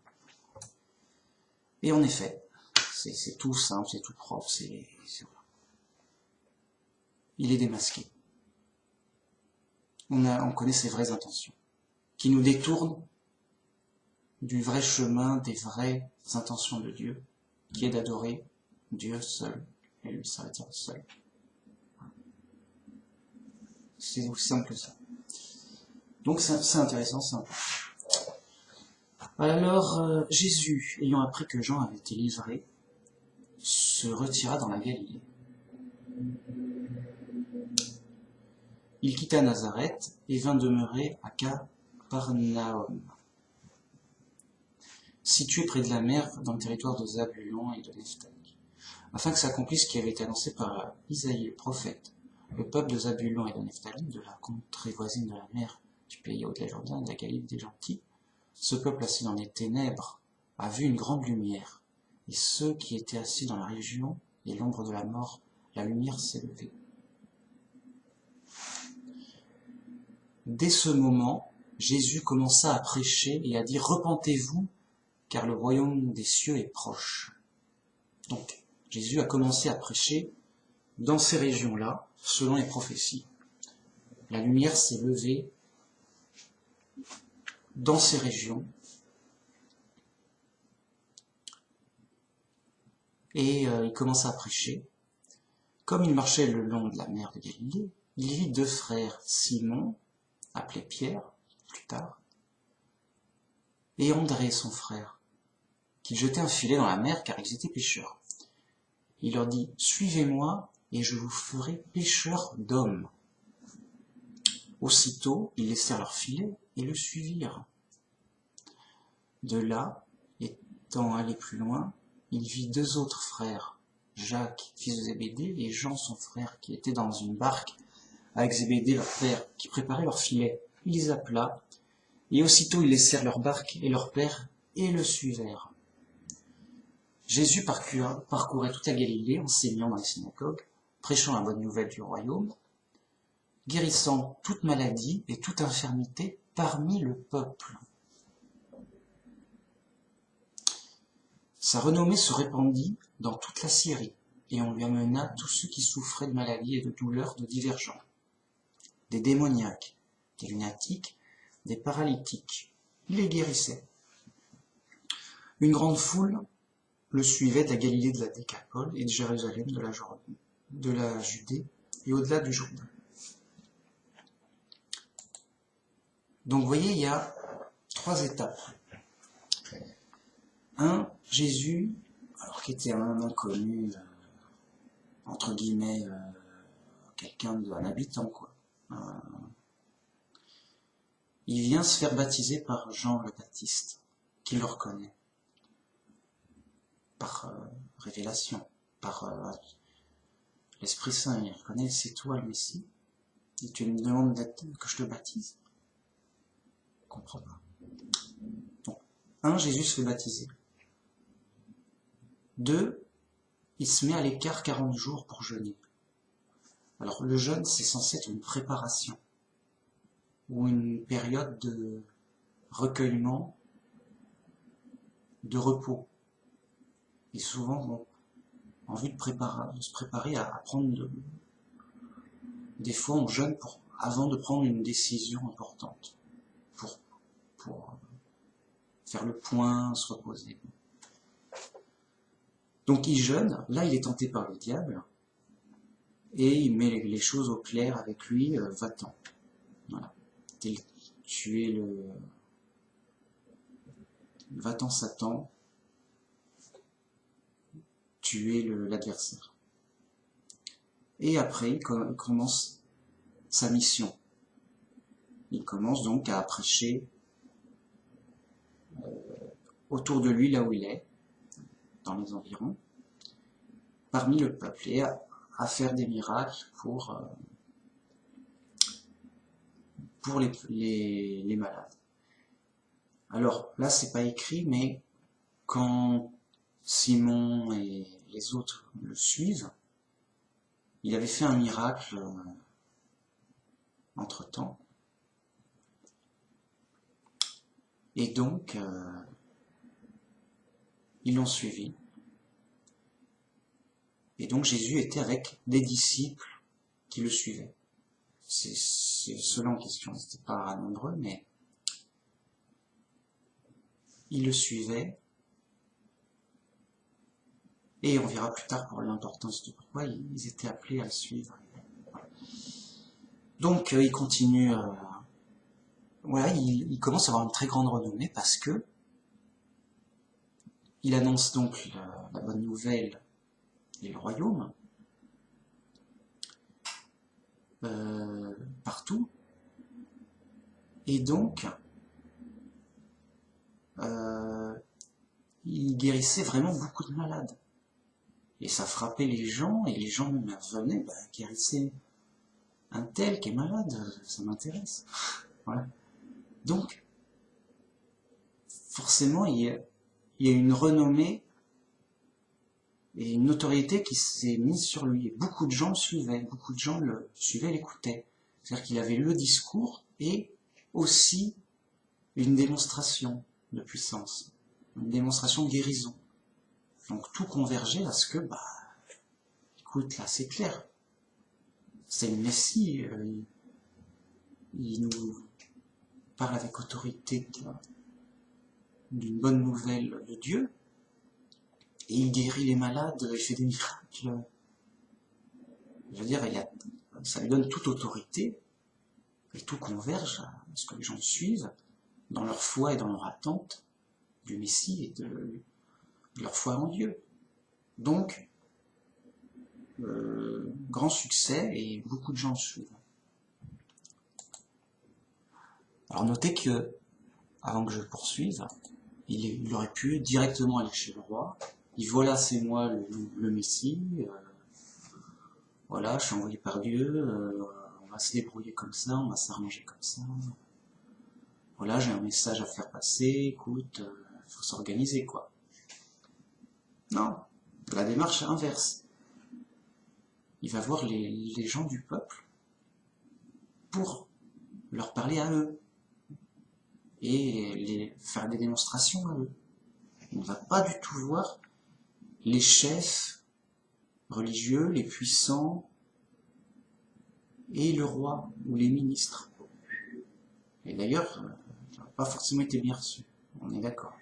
Et en effet, c'est tout simple, c'est tout propre, voilà. Il est démasqué. On connaît ses vraies intentions, qui nous détournent du vrai chemin, des vraies intentions de Dieu, qui est d'adorer Dieu seul, et lui s'arrêter seul. C'est aussi simple que ça. Donc c'est intéressant, c'est important. Alors, Jésus, ayant appris que Jean avait été livré, se retira dans la Galilée. Il quitta Nazareth et vint demeurer à Capernaum, situé près de la mer dans le territoire de Zabulon et de Nephtali, afin que s'accomplisse ce qui avait été annoncé par Isaïe le prophète. Le peuple de Zabulon et de Nephtali, de la contrée voisine de la mer, du pays au-delà du Jourdain, de la Galilée des gentils, ce peuple assis dans les ténèbres a vu une grande lumière, et ceux qui étaient assis dans la région et l'ombre de la mort, la lumière s'est levée. Dès ce moment, Jésus commença à prêcher et à dire « Repentez-vous, car le royaume des cieux est proche. » Donc, Jésus a commencé à prêcher dans ces régions-là, selon les prophéties. La lumière s'est levée dans ces régions, et il commença à prêcher. Comme il marchait le long de la mer de Galilée, il vit deux frères, Simon, appelé Pierre, plus tard, et André, son frère, qui jetaient un filet dans la mer car ils étaient pêcheurs. Il leur dit « Suivez-moi et je vous ferai pêcheurs d'hommes. » Aussitôt, ils laissèrent leur filet et le suivirent. De là, étant allé plus loin, il vit deux autres frères, Jacques, fils de Zébédée, et Jean, son frère, qui étaient dans une barque avec Zébédée, leur père, qui préparait leur filet. Il les appela, et aussitôt ils laissèrent leur barque et leur père, et le suivèrent. Jésus parcourait toute la Galilée, enseignant dans les synagogues, prêchant la bonne nouvelle du royaume, guérissant toute maladie et toute infirmité parmi le peuple. Sa renommée se répandit dans toute la Syrie, et on lui amena tous ceux qui souffraient de maladies et de douleurs de divers genres, des démoniaques, des lunatiques, des paralytiques. Il les guérissait. Une grande foule le suivait de la Galilée, de la Décapole et de Jérusalem, de la Judée et au-delà du Jourdain. Donc vous voyez, il y a trois étapes. Jésus, alors qui était un inconnu, entre guillemets, un habitant, quoi. Il vient se faire baptiser par Jean le Baptiste, qui le reconnaît, par révélation, par l'Esprit Saint. Il reconnaît, c'est toi le Messie, et tu me demandes que je te baptise. Je comprends pas. Donc, Jésus se fait baptiser. 2, il se met à l'écart 40 jours pour jeûner. Alors le jeûne, c'est censé être une préparation, ou une période de recueillement, de repos. Et souvent, en vue de se préparer à prendre des fois on jeûne avant de prendre une décision importante, pour faire le point, se reposer. Donc il jeûne, là il est tenté par le diable, et il met les choses au clair avec lui, va-t'en. Voilà. Tu es va-t'en Satan, tu es l'adversaire. Et après, il commence sa mission. Il commence donc à prêcher autour de lui, là où il est, dans les environs, parmi le peuple, et à faire des miracles pour les malades. Alors là, c'est pas écrit, mais quand Simon et les autres le suivent, il avait fait un miracle entre-temps. Et donc, ils l'ont suivi. Et donc Jésus était avec des disciples qui le suivaient. C'est cela en question, c'était pas nombreux, mais ils le suivaient. Et on verra plus tard pour l'importance de pourquoi ils étaient appelés à le suivre. Donc il continue, voilà, il commence à avoir une très grande renommée parce que il annonce donc la bonne nouvelle et le royaume partout. Et donc, il guérissait vraiment beaucoup de malades. Et ça frappait les gens, et les gens venaient, guérissez un tel qui est malade, ça m'intéresse. Voilà. Donc, forcément, il y a une renommée et une notoriété qui s'est mise sur lui. Et beaucoup de gens le suivaient, beaucoup de gens le suivaient, l'écoutaient. C'est-à-dire qu'il avait le discours et aussi une démonstration de puissance, une démonstration de guérison. Donc tout convergeait à ce que, écoute, là c'est clair, c'est le Messie, il nous parle avec autorité d'une bonne nouvelle de Dieu, et il guérit les malades, il fait des miracles. Je veux dire, ça lui donne toute autorité, et tout converge à ce que les gens suivent dans leur foi et dans leur attente du Messie et de leur foi en Dieu. Donc, grand succès et beaucoup de gens le suivent. Alors notez que, avant que je poursuive, il aurait pu directement aller chez le roi. Il dit, voilà, c'est moi le Messie, voilà, je suis envoyé par Dieu, on va se débrouiller comme ça, on va s'arranger comme ça. Voilà, j'ai un message à faire passer, écoute, faut s'organiser, quoi. Non, la démarche est inverse. Il va voir les gens du peuple pour leur parler à eux et faire des démonstrations à eux. Il ne va pas du tout voir les chefs religieux, les puissants et le roi ou les ministres. Et d'ailleurs, ça n'a pas forcément été bien reçu, on est d'accord.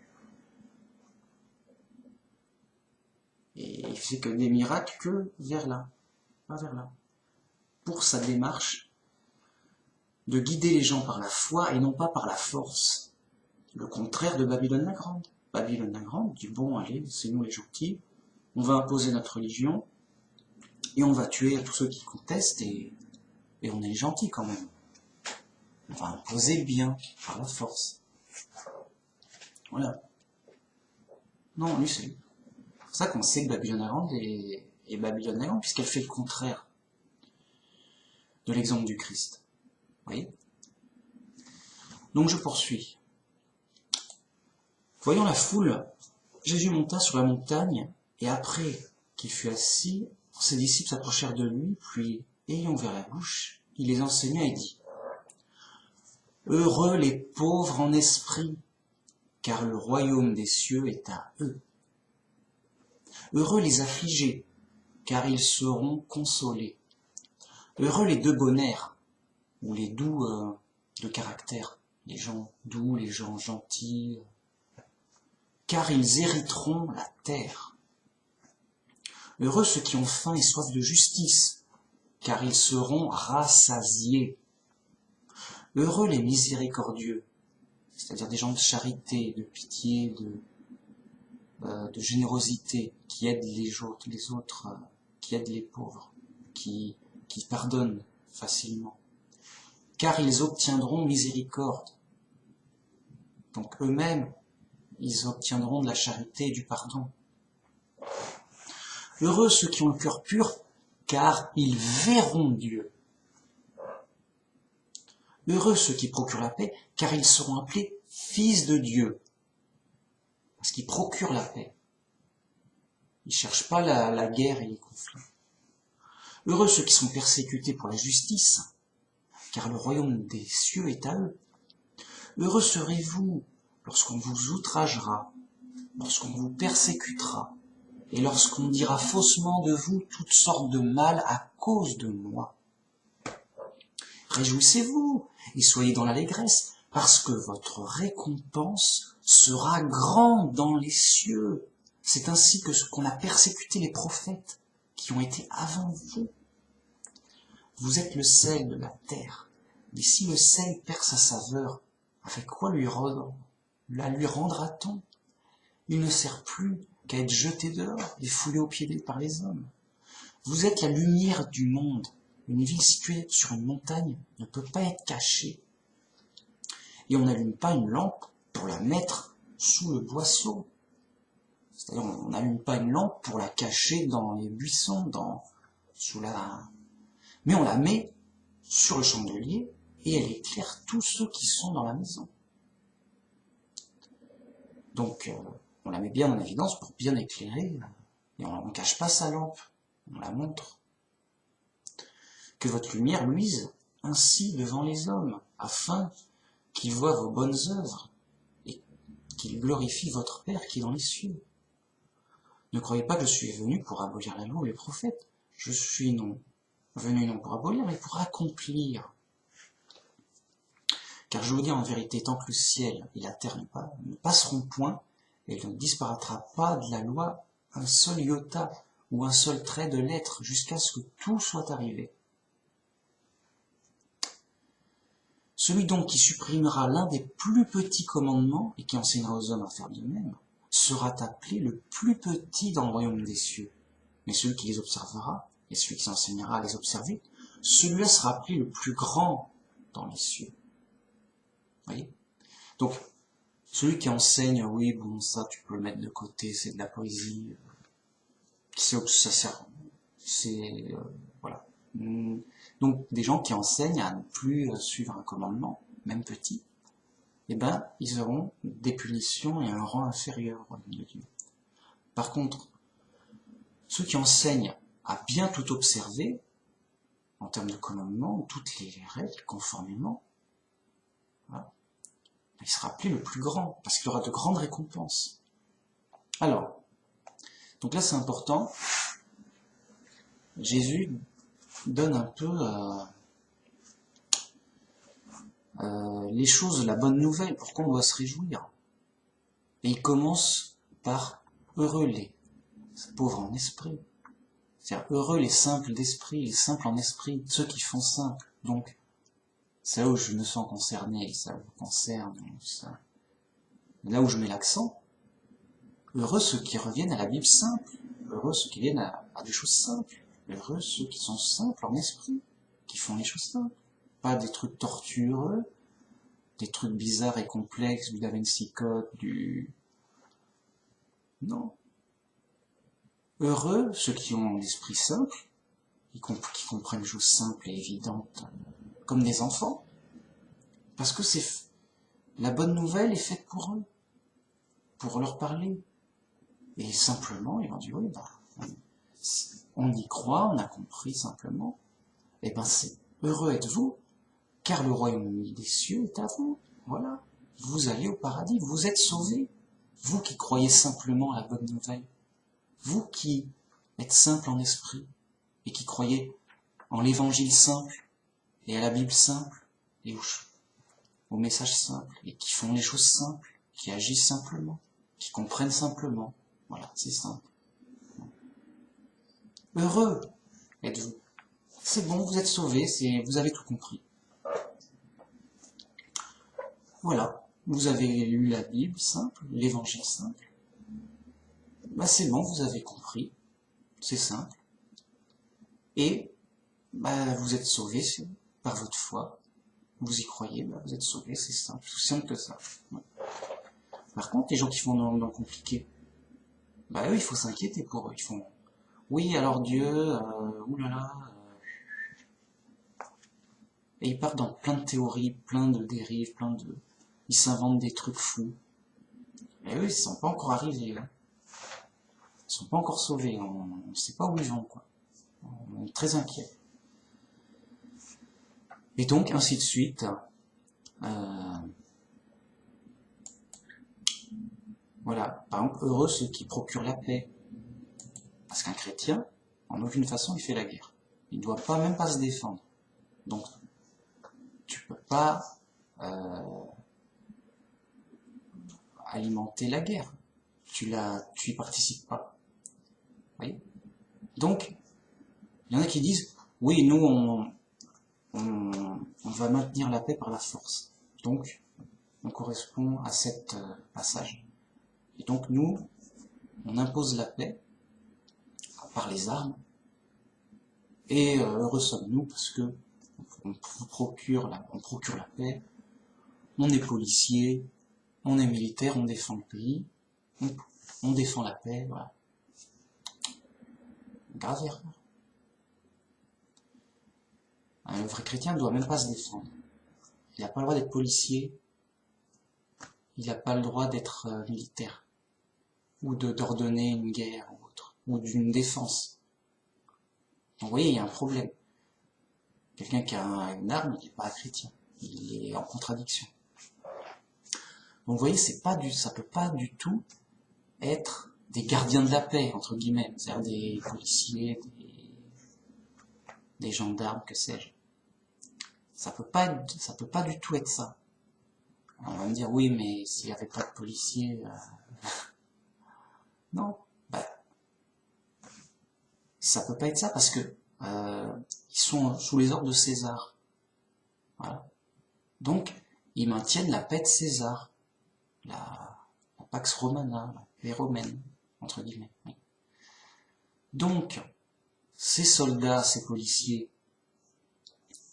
Et il fait que des miracles que vers là, pas vers là. Pour sa démarche de guider les gens par la foi et non pas par la force. Le contraire de Babylone la Grande. Babylone la Grande dit, bon, allez, c'est nous les gentils, on va imposer notre religion, et on va tuer tous ceux qui contestent, et on est les gentils quand même. On va imposer le bien par la force. Voilà. Non, lui, c'est pour ça qu'on sait que Babylone la Grande est Babylone la Grande, puisqu'elle fait le contraire de l'exemple du Christ. Vous voyez ? Donc je poursuis. Voyant la foule, Jésus monta sur la montagne, et après qu'il fut assis, ses disciples s'approchèrent de lui, puis, ayant ouvert la bouche, il les enseigna et dit, « Heureux les pauvres en esprit, car le royaume des cieux est à eux. Heureux les affligés, car ils seront consolés. Heureux les debonaires, ou les doux de caractère, les gens doux, les gens gentils, car ils hériteront la terre. Heureux ceux qui ont faim et soif de justice, car ils seront rassasiés. Heureux les miséricordieux, c'est-à-dire des gens de charité, de pitié, de générosité, qui aident les autres, qui aident les pauvres, qui pardonnent facilement. Car ils obtiendront miséricorde. Donc eux-mêmes, ils obtiendront de la charité et du pardon. Heureux ceux qui ont le cœur pur, car ils verront Dieu. Heureux ceux qui procurent la paix, car ils seront appelés fils de Dieu. Parce qu'ils procurent la paix. Ils ne cherchent pas la guerre et les conflits. Heureux ceux qui sont persécutés pour la justice, car le royaume des cieux est à eux. Heureux serez-vous lorsqu'on vous outragera, lorsqu'on vous persécutera, et lorsqu'on dira faussement de vous toutes sortes de mal à cause de moi. Réjouissez-vous et soyez dans l'allégresse, parce que votre récompense sera grande dans les cieux. C'est ainsi que qu'on a persécuté les prophètes qui ont été avant vous. Vous êtes le sel de la terre, mais si le sel perd sa saveur, avec quoi la lui rendra-t-on? Il ne sert plus qu'à être jeté dehors et foulé aux pieds par les hommes. Vous êtes la lumière du monde. Une ville située sur une montagne ne peut pas être cachée. Et on n'allume pas une lampe pour la mettre sous le boisseau. C'est-à-dire, on n'allume pas une lampe pour la cacher dans les buissons, mais on la met sur le chandelier et elle éclaire tous ceux qui sont dans la maison. Donc, on la met bien en évidence pour bien éclairer, et on ne cache pas sa lampe, on la montre. Que votre lumière luise ainsi devant les hommes, afin qu'ils voient vos bonnes œuvres et qu'ils glorifient votre Père qui est dans les cieux. Ne croyez pas que je suis venu pour abolir la loi ou les prophètes. Je suis venu non pour abolir, mais pour accomplir. Car je vous dis en vérité, tant que le ciel et la terre ne passeront point, et il ne disparaîtra pas de la loi un seul iota ou un seul trait de lettre, jusqu'à ce que tout soit arrivé. Celui donc qui supprimera l'un des plus petits commandements et qui enseignera aux hommes à faire de même, sera appelé le plus petit dans le royaume des cieux. Mais celui qui les observera, et celui qui s'enseignera à les observer, celui-là sera appelé le plus grand dans les cieux. Vous voyez ? Donc, celui qui enseigne, oui, bon, ça tu peux le mettre de côté, c'est de la poésie, ça sert, voilà. Donc, des gens qui enseignent à ne plus suivre un commandement, même petit, eh ben, ils auront des punitions et un rang inférieur au royaume de Dieu. Par contre, ceux qui enseignent à bien tout observer, en termes de commandements, toutes les règles, conformément, voilà, il sera appelé le plus grand, parce qu'il aura de grandes récompenses. Alors, donc là c'est important, Jésus donne un peu les choses, la bonne nouvelle, pourquoi on doit se réjouir. Et il commence par « heureux les pauvres en esprit ». C'est-à-dire heureux les simples d'esprit, les simples en esprit, ceux qui font simple. Donc, c'est là où je me sens concerné, ça vous concerne, ça. Là où je mets l'accent, heureux ceux qui reviennent à la Bible simple, heureux ceux qui viennent à des choses simples, heureux ceux qui sont simples en esprit, qui font les choses simples. Pas des trucs tortueux, des trucs bizarres et complexes, du Da Vinci Code, Non. Heureux ceux qui ont l'esprit simple, qui comprennent les choses simples et évidentes, comme des enfants, parce que la bonne nouvelle est faite pour eux, pour leur parler. Et simplement, ils vont dire, oui, on y croit, on a compris simplement, et ben c'est heureux êtes-vous, car le royaume des cieux est à vous. Voilà. Vous allez au paradis, vous êtes sauvés. Vous qui croyez simplement à la bonne nouvelle. Vous qui êtes simple en esprit et qui croyez en l'évangile simple et à la Bible simple et au message simple et qui font les choses simples, qui agissent simplement, qui comprennent simplement. Voilà, c'est simple. Heureux êtes-vous. C'est bon, vous êtes sauvés, vous avez tout compris. Voilà, vous avez lu la Bible simple, l'évangile simple. C'est bon, vous avez compris, c'est simple. Et vous êtes sauvés par votre foi. Vous y croyez, vous êtes sauvés, c'est simple, aussi simple que ça. Ouais. Par contre, les gens qui font dans le compliqué, eux, il faut s'inquiéter pour eux. Ils font, oui, alors Dieu, oulala. Et ils partent dans plein de théories, plein de dérives, ils s'inventent des trucs fous. Mais eux, ils ne sont pas encore arrivés. Hein. Ils sont pas encore sauvés. On ne sait pas où ils vont, quoi. On est très inquiets. Et donc, ainsi de suite. Voilà. Par exemple, heureux ceux qui procurent la paix. Parce qu'un chrétien, en aucune façon, il fait la guerre. Il ne doit pas, même pas se défendre. Donc, tu peux pas alimenter la guerre. Tu y participes pas. Vous voyez? Donc, il y en a qui disent, oui, nous, on va maintenir la paix par la force. Donc, on correspond à cet passage. Et donc, nous, on impose la paix par les armes. Et heureux sommes-nous parce que on procure la paix. On est policier, on est militaire, on défend le pays, on défend la paix, voilà. Grave erreur. Le vrai chrétien ne doit même pas se défendre. Il n'a pas le droit d'être policier, il n'a pas le droit d'être militaire, ou d'ordonner une guerre ou autre, ou d'une défense. Donc vous voyez, il y a un problème. Quelqu'un qui a une arme, il n'est pas un chrétien, il est en contradiction. Donc vous voyez, ça peut pas du tout être des gardiens de la paix, entre guillemets, c'est-à-dire des policiers, des gendarmes, que sais-je. Ça peut pas du tout être ça. Alors on va me dire, oui, mais s'il n'y avait pas de policiers... Non, ça peut pas être ça parce que ils sont sous les ordres de César. Voilà. Donc, ils maintiennent la paix de César, la Pax Romana, la paix romaine, entre guillemets. Oui. Donc, ces soldats, ces policiers,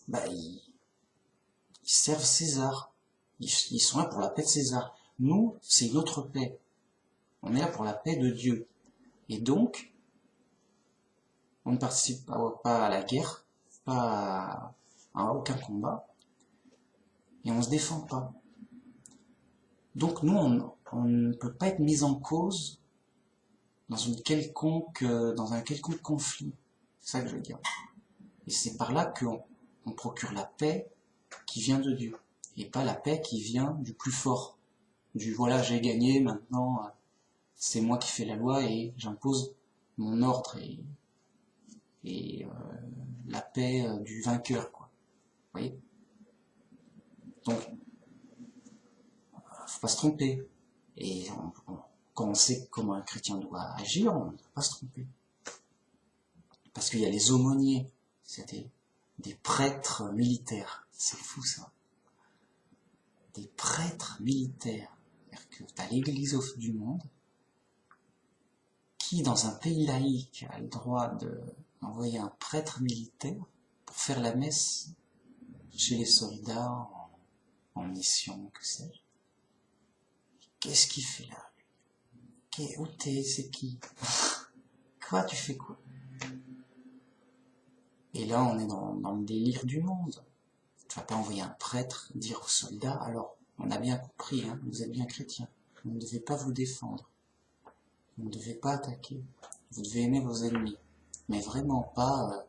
ils servent César. Ils sont là pour la paix de César. Nous, c'est une autre paix. On est là pour la paix de Dieu. Et donc, on ne participe pas à la guerre, pas à aucun combat, et on ne se défend pas. Donc nous, on ne peut pas être mis en cause dans un quelconque conflit. C'est ça que je veux dire. Et c'est par là qu'on procure la paix qui vient de Dieu, et pas la paix qui vient du plus fort. Du voilà, j'ai gagné, maintenant c'est moi qui fais la loi et j'impose mon ordre et la paix du vainqueur, quoi. Vous voyez? Donc, faut pas se tromper. Et quand on sait comment un chrétien doit agir, on ne peut pas se tromper. Parce qu'il y a les aumôniers, c'est des prêtres militaires. C'est fou ça. Des prêtres militaires. C'est-à-dire que tu as l'église du monde qui, dans un pays laïque, a le droit d'envoyer un prêtre militaire pour faire la messe chez les soldats en mission, que sais-je. Qu'est-ce qu'il fait là? Où t'es? C'est qui? Quoi? Tu fais quoi? Et là, on est dans le délire du monde. Tu vas pas envoyer un prêtre dire aux soldats, alors, on a bien compris, hein, vous êtes bien chrétiens. Vous ne devez pas vous défendre. Vous ne devez pas attaquer. Vous devez aimer vos ennemis. Mais vraiment pas,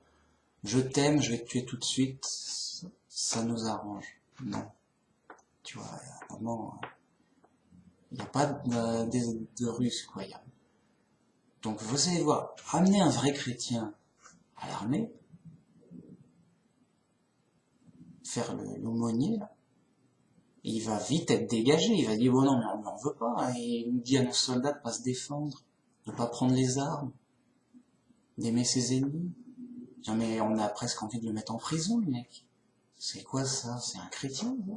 je t'aime, je vais te tuer tout de suite, ça nous arrange. Non. Tu vois, vraiment, il n'y a pas de Russes, quoi. Donc vous allez voir, amener un vrai chrétien à l'armée, faire l'aumônier, là, et il va vite être dégagé, il va dire, bon non, mais on n'en veut pas, et il dit à nos soldats de pas se défendre, de pas prendre les armes, d'aimer ses ennemis. Non mais on a presque envie de le mettre en prison, le mec. C'est quoi ça? C'est un chrétien, là?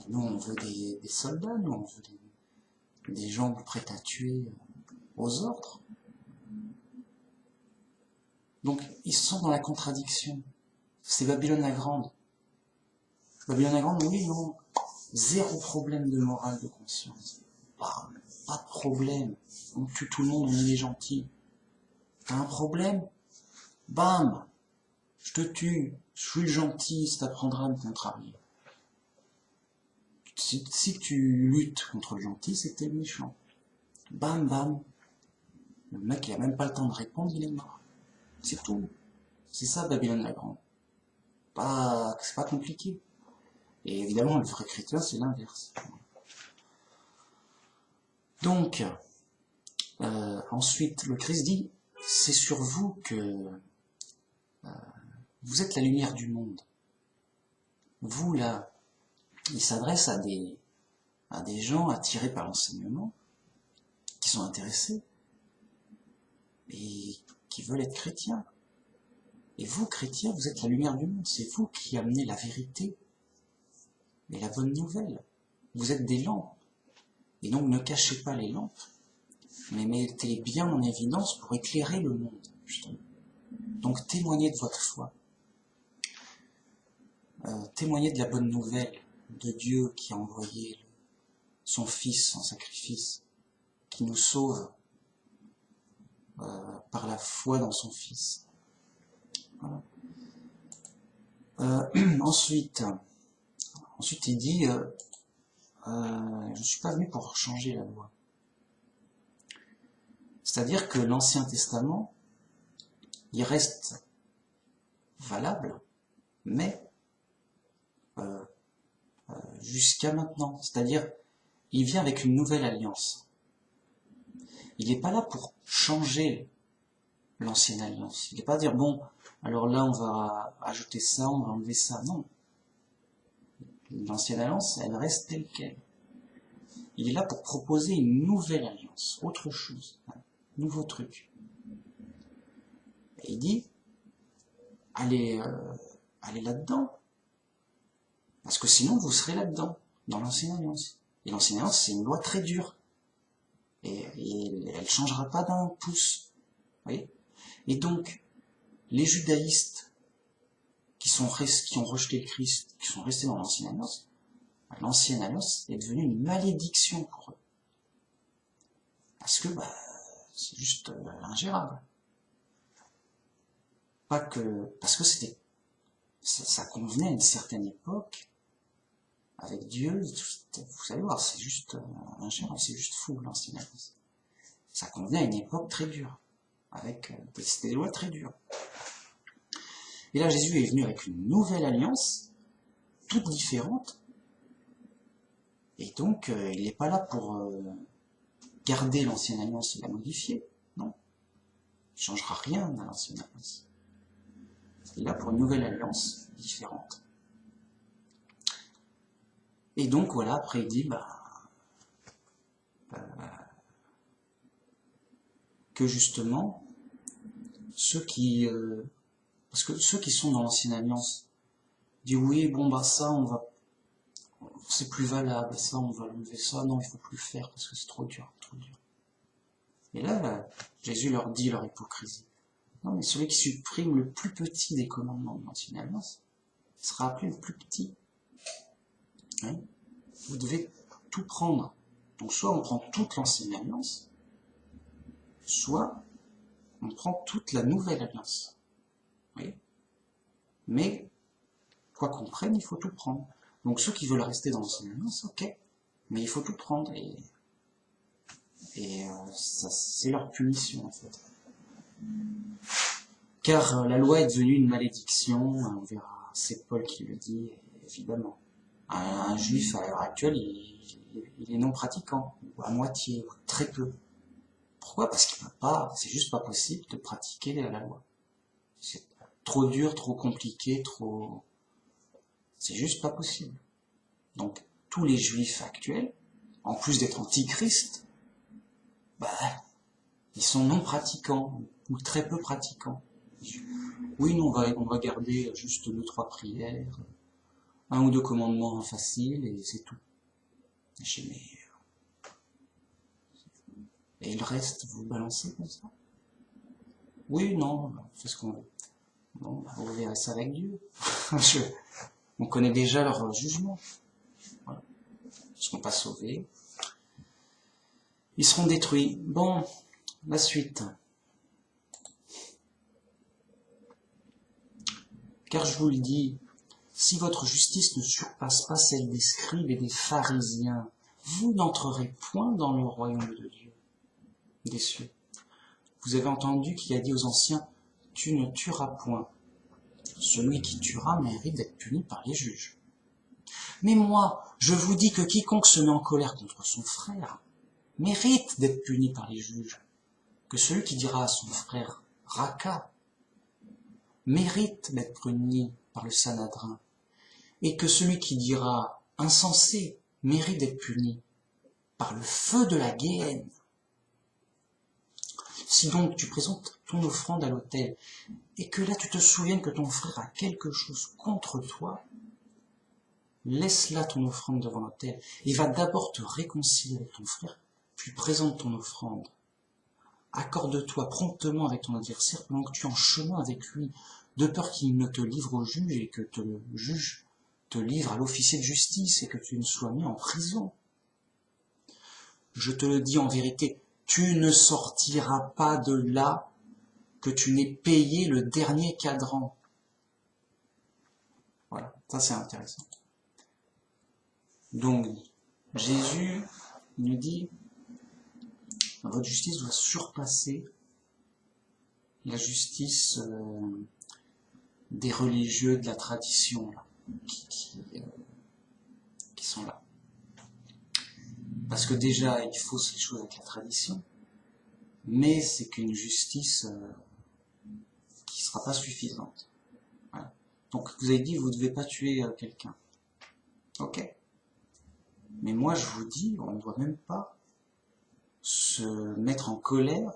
Nous on veut des soldats, nous on veut des gens prêts à tuer aux ordres. Donc ils sont dans la contradiction. C'est Babylone la Grande. Babylone la Grande, oui, non. Zéro problème de morale, de conscience. Pas de problème. On tue tout le monde, on est gentil. T'as un problème? Bam! Je te tue. Je suis le gentil, ça t'apprendra à me contrarier. Si tu luttes contre le gentil, c'est que t'es le méchant. Bam, bam. Le mec, il a même pas le temps de répondre, il est mort. C'est tout. C'est ça, Babylone la Grande. C'est pas compliqué. Et évidemment, le vrai chrétien, c'est l'inverse. Donc, Ensuite, le Christ dit, c'est sur vous que vous êtes la lumière du monde. Vous, là, il s'adresse à des gens attirés par l'enseignement, qui sont intéressés, et qui veulent être chrétiens. Et vous, chrétiens, vous êtes la lumière du monde. C'est vous qui amenez la vérité et la bonne nouvelle. Vous êtes des lampes. Et donc ne cachez pas les lampes, mais mettez-les bien en évidence pour éclairer le monde, justement. Donc témoignez de votre foi. Témoignez de la bonne nouvelle de Dieu qui a envoyé son Fils en sacrifice, qui nous sauve par la foi dans son Fils. Voilà. Ensuite, il dit, je ne suis pas venu pour changer la loi. C'est-à-dire que l'Ancien Testament, il reste valable, mais jusqu'à maintenant. C'est-à-dire, il vient avec une nouvelle alliance. Il n'est pas là pour changer l'ancienne alliance. Il n'est pas à dire, bon, alors là, on va ajouter ça, on va enlever ça. Non. L'ancienne alliance, elle reste telle qu'elle. Il est là pour proposer une nouvelle alliance, autre chose, un nouveau truc. Et il dit, allez là-dedans. Parce que sinon, vous serez là-dedans, dans l'ancienne alliance. Et l'ancienne alliance, c'est une loi très dure. Et elle ne changera pas d'un pouce. Vous voyez ? Et donc, les judaïstes qui ont rejeté le Christ, qui sont restés dans l'ancienne alliance est devenue une malédiction pour eux. Parce que c'est juste ingérable. Parce que ça convenait à une certaine époque, avec Dieu, vous allez voir, c'est juste ingérable, c'est juste fou l'ancienne alliance. Ça convenait à une époque très dure, c'était des lois très dures. Et là, Jésus est venu avec une nouvelle alliance, toute différente, et donc il n'est pas là pour garder l'ancienne alliance et la modifier, non. Il ne changera rien à l'ancienne alliance. Il est là pour une nouvelle alliance différente. Et donc voilà, après il dit que justement, parce que ceux qui sont dans l'ancienne alliance disent oui, bon ça c'est plus valable, ça on va l'enlever, ça non il faut plus le faire parce que c'est trop dur, trop dur. Et là, Jésus leur dit leur hypocrisie. Non mais celui qui supprime le plus petit des commandements de l'ancienne alliance sera appelé le plus petit. Hein? Vous devez tout prendre. Donc soit on prend toute l'ancienne alliance, soit on prend toute la nouvelle alliance. Oui. Mais, quoi qu'on prenne, il faut tout prendre. Donc ceux qui veulent rester dans l'ancienne alliance, ok, mais il faut tout prendre. Et ça, c'est leur punition en fait. Car la loi est devenue une malédiction, on verra, c'est Paul qui le dit, évidemment. Un juif à l'heure actuelle, il est non pratiquant, ou à moitié, ou très peu. Pourquoi ? Parce qu'il peut pas, c'est juste pas possible de pratiquer la loi. C'est trop dur, trop compliqué, c'est juste pas possible. Donc, tous les juifs actuels, en plus d'être antichrist, ils sont non pratiquants, ou très peu pratiquants. Oui, nous, on va garder juste 2-3 prières, 1 ou 2 commandements faciles, et c'est tout. Et le reste, vous le balancez comme ça? Oui, non, on fait ce qu'on veut. Bon, vous verrez ça avec Dieu. On connaît déjà leur jugement. Voilà. Ils ne seront pas sauvés. Ils seront détruits. Bon, la suite. Car je vous le dis, si votre justice ne surpasse pas celle des scribes et des pharisiens, vous n'entrerez point dans le royaume de Dieu, des cieux. Vous avez entendu qu'il a dit aux anciens, « Tu ne tueras point. Celui qui tuera mérite d'être puni par les juges. Mais moi, je vous dis que quiconque se met en colère contre son frère mérite d'être puni par les juges. que celui qui dira à son frère « Raka » mérite d'être puni par le Sanhédrin, et que celui qui dira « insensé » mérite d'être puni par le feu de la Guéhenne. Si donc tu présentes ton offrande à l'autel, et que là tu te souviennes que ton frère a quelque chose contre toi, laisse là ton offrande devant l'autel, et va d'abord te réconcilier avec ton frère, puis présente ton offrande. Accorde-toi promptement avec ton adversaire pendant que tu es en chemin avec lui, de peur qu'il ne te livre au juge et que le juge te livre à l'officier de justice et que tu ne sois mis en prison. Je te le dis en vérité, tu ne sortiras pas de là que tu n'aies payé le dernier cadran. Voilà, ça c'est intéressant. Donc, Jésus nous dit, votre justice doit surpasser la justice des religieux de la tradition là, qui sont là. Parce que déjà, il fausse les choses avec la tradition, mais c'est qu'une justice qui ne sera pas suffisante. Voilà. Donc, vous avez dit, vous ne devez pas tuer quelqu'un. Ok. Mais moi, je vous dis, on ne doit même pas se mettre en colère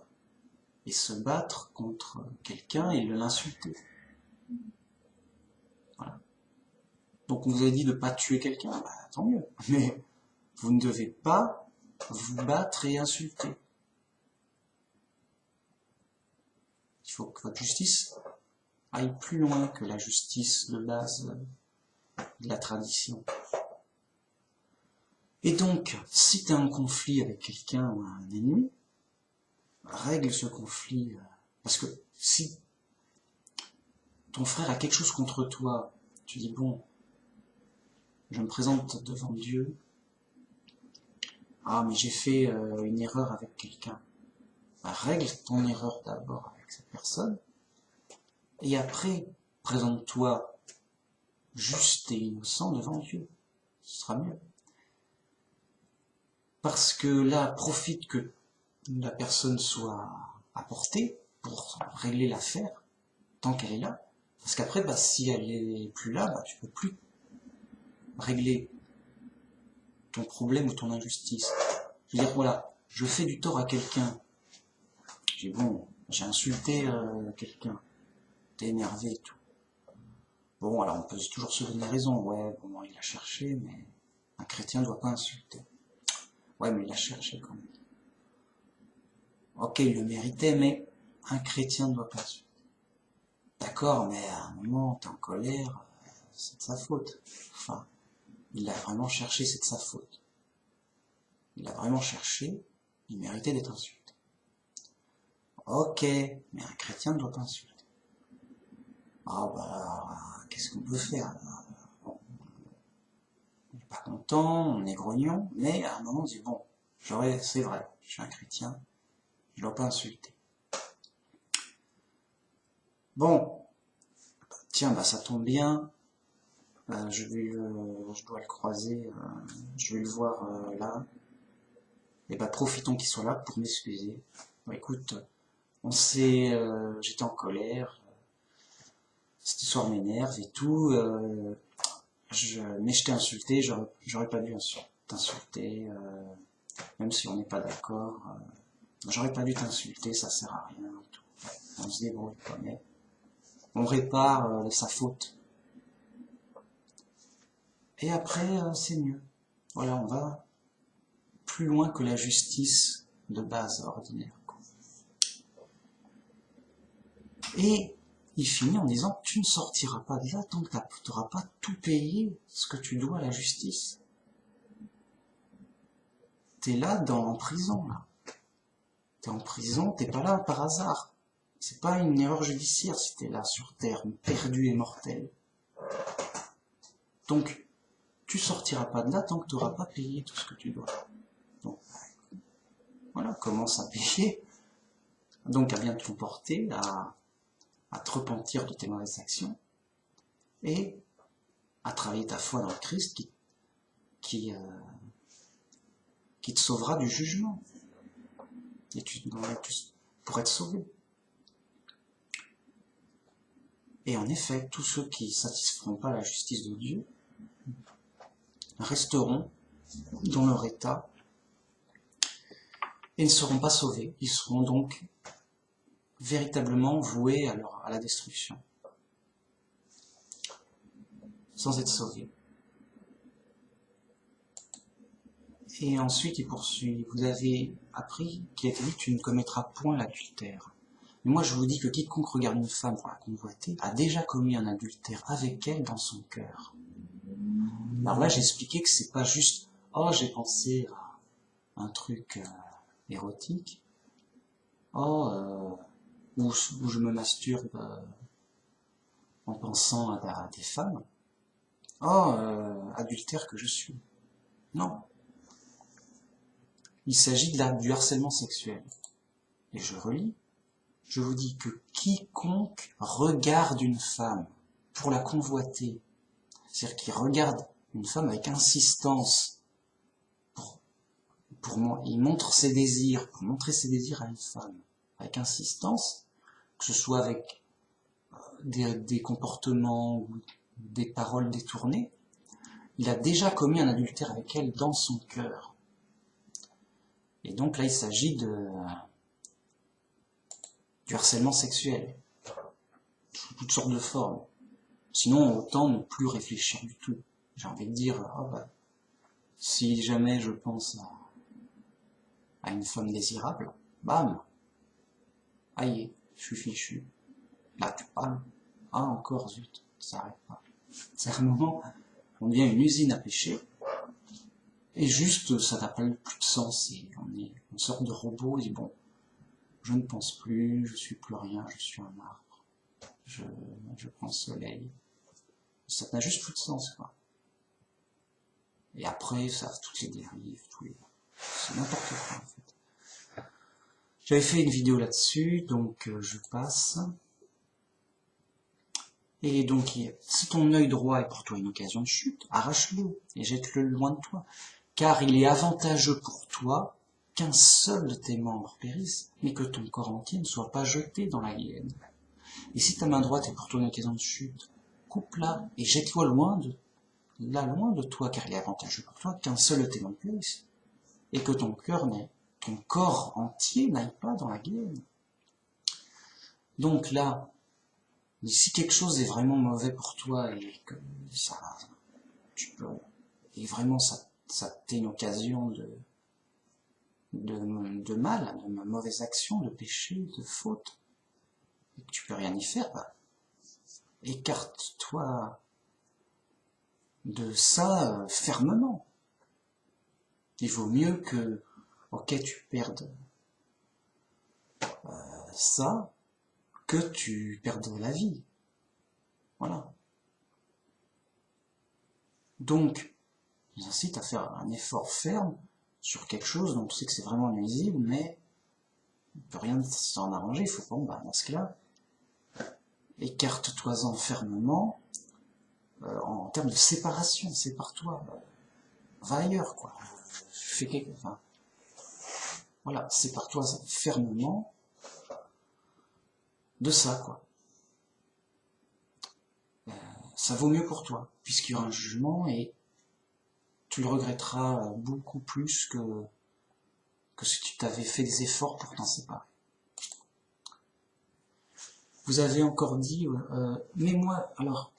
et se battre contre quelqu'un et l'insulter. Voilà. Donc, on vous a dit de ne pas tuer quelqu'un, bah, tant mieux. Mais vous ne devez pas vous battre et insulter. Il faut que votre justice aille plus loin que la justice de base de la tradition. Et donc, si tu as un conflit avec quelqu'un ou un ennemi, règle ce conflit. Parce que si ton frère a quelque chose contre toi, tu dis, bon, je me présente devant Dieu, ah mais j'ai fait une erreur avec quelqu'un. Bah, règle ton erreur d'abord avec cette personne, et après, présente-toi juste et innocent devant Dieu. Ce sera mieux. Parce que là, profite que la personne soit apportée pour régler l'affaire, tant qu'elle est là. Parce qu'après, bah, si elle est plus là, bah, tu peux plus régler ton problème ou ton injustice. Je veux dire, voilà, je fais du tort à quelqu'un. Je dis, bon, j'ai insulté quelqu'un. T'es énervé et tout. Bon, alors on peut toujours se donner raison. Ouais, bon, il a cherché, mais un chrétien ne doit pas insulter. Ouais, mais il a cherché quand même. Ok, il le méritait, mais un chrétien ne doit pas insulter. D'accord, mais à un moment, t'es en colère, c'est de sa faute. Enfin, il l'a vraiment cherché, c'est de sa faute. Il l'a vraiment cherché, il méritait d'être insulté. Ok, mais un chrétien ne doit pas insulter. Ah bah, qu'est-ce qu'on peut faire? On n'est pas content, on est grognon, mais à un moment on dit, bon, c'est vrai, je suis un chrétien, je ne dois pas insulter. Bon, tiens, bah ça tombe bien, je dois le croiser, je vais le voir là, et bah profitons qu'il soit là pour m'excuser. Bah, écoute, j'étais en colère, cette histoire m'énerve et tout, mais je t'ai insulté, j'aurais pas dû t'insulter, même si on n'est pas d'accord, j'aurais pas dû t'insulter, ça sert à rien, et tout. On se débrouille pas, mais on répare sa faute. Et après, c'est mieux. Voilà, on va plus loin que la justice de base ordinaire. Et il finit en disant, tu ne sortiras pas de là tant que tu n'auras pas tout payé ce que tu dois à la justice. T'es là en prison, là. T'es en prison, t'es pas là par hasard. C'est pas une erreur judiciaire si t'es là sur terre, perdu et mortel. Donc, tu sortiras pas de là tant que tu n'auras pas payé tout ce que tu dois. Donc, voilà, commence à payer. Donc, à bien te comporter, à te repentir de tes mauvaises actions et à travailler ta foi dans le Christ qui te sauvera du jugement. Et tu pour être sauvés. Et en effet, tous ceux qui ne satisferont pas la justice de Dieu resteront dans leur état et ne seront pas sauvés. Ils seront donc véritablement voués à la destruction, sans être sauvés. Et ensuite, il poursuit. Vous avez appris qu'il a été dit que tu ne commettras point l'adultère. Mais moi, je vous dis que quiconque regarde une femme pour la convoiter a déjà commis un adultère avec elle dans son cœur. Alors là, j'ai expliqué que c'est pas juste « Oh, j'ai pensé à un truc érotique. Oh, où je me masturbe en pensant à des femmes. Oh, adultère que je suis. » Non. Il s'agit du harcèlement sexuel. Et je relis. Je vous dis que quiconque regarde une femme pour la convoiter, c'est-à-dire qui regarde une femme avec insistance, il montre ses désirs, pour montrer ses désirs à une femme, avec insistance, que ce soit avec des comportements ou des paroles détournées, il a déjà commis un adultère avec elle dans son cœur. Et donc là, il s'agit du harcèlement sexuel, sous toutes sortes de formes. Sinon, autant ne plus réfléchir du tout. J'ai envie de dire, si jamais je pense à une femme désirable, bam, aïe, je suis fichu. Là, tu parles. Ah, encore, zut, ça n'arrête pas. C'est un moment, on devient une usine à péché, et juste, ça n'a pas plus de sens, et on est une sorte de robot, et bon, je ne pense plus, je suis plus rien, je suis un arbre, je prends le soleil. Ça n'a juste plus de sens, quoi. Et après, ça, toutes les dérives, c'est n'importe quoi, en fait. J'avais fait une vidéo là-dessus, donc je passe. Et donc, si ton œil droit est pour toi une occasion de chute, arrache-le et jette-le loin de toi. Car il est avantageux pour toi qu'un seul de tes membres périsse, mais que ton corps entier ne soit pas jeté dans la hyène. Et si ta main droite est pour toi une occasion de chute, coupe-la et jette-la loin de toi, car il est avantageux pour toi qu'un seul de tes membres périsse, et que ton corps entier n'aille pas dans la hyène. Donc là, si quelque chose est vraiment mauvais pour toi et que et vraiment ça t'est une occasion de mal, de mauvaise action, de péché, de faute, et que tu peux rien y faire, écarte-toi de ça fermement. Il vaut mieux que, ok, tu perdes ça, que tu perdes la vie. Voilà. Donc, je vous incite à faire un effort ferme sur quelque chose dont on sait que c'est vraiment nuisible, mais on ne peut rien s'en arranger. Il faut pas, dans ce cas-là, écarte-toi-en fermement en termes de séparation. Sépare-toi, va ailleurs, quoi. Voilà, sépare-toi fermement de ça, quoi. Ça vaut mieux pour toi, puisqu'il y aura un jugement et tu le regretteras beaucoup plus que si tu t'avais fait des efforts pour t'en séparer. Vous avez encore dit, mais moi, alors,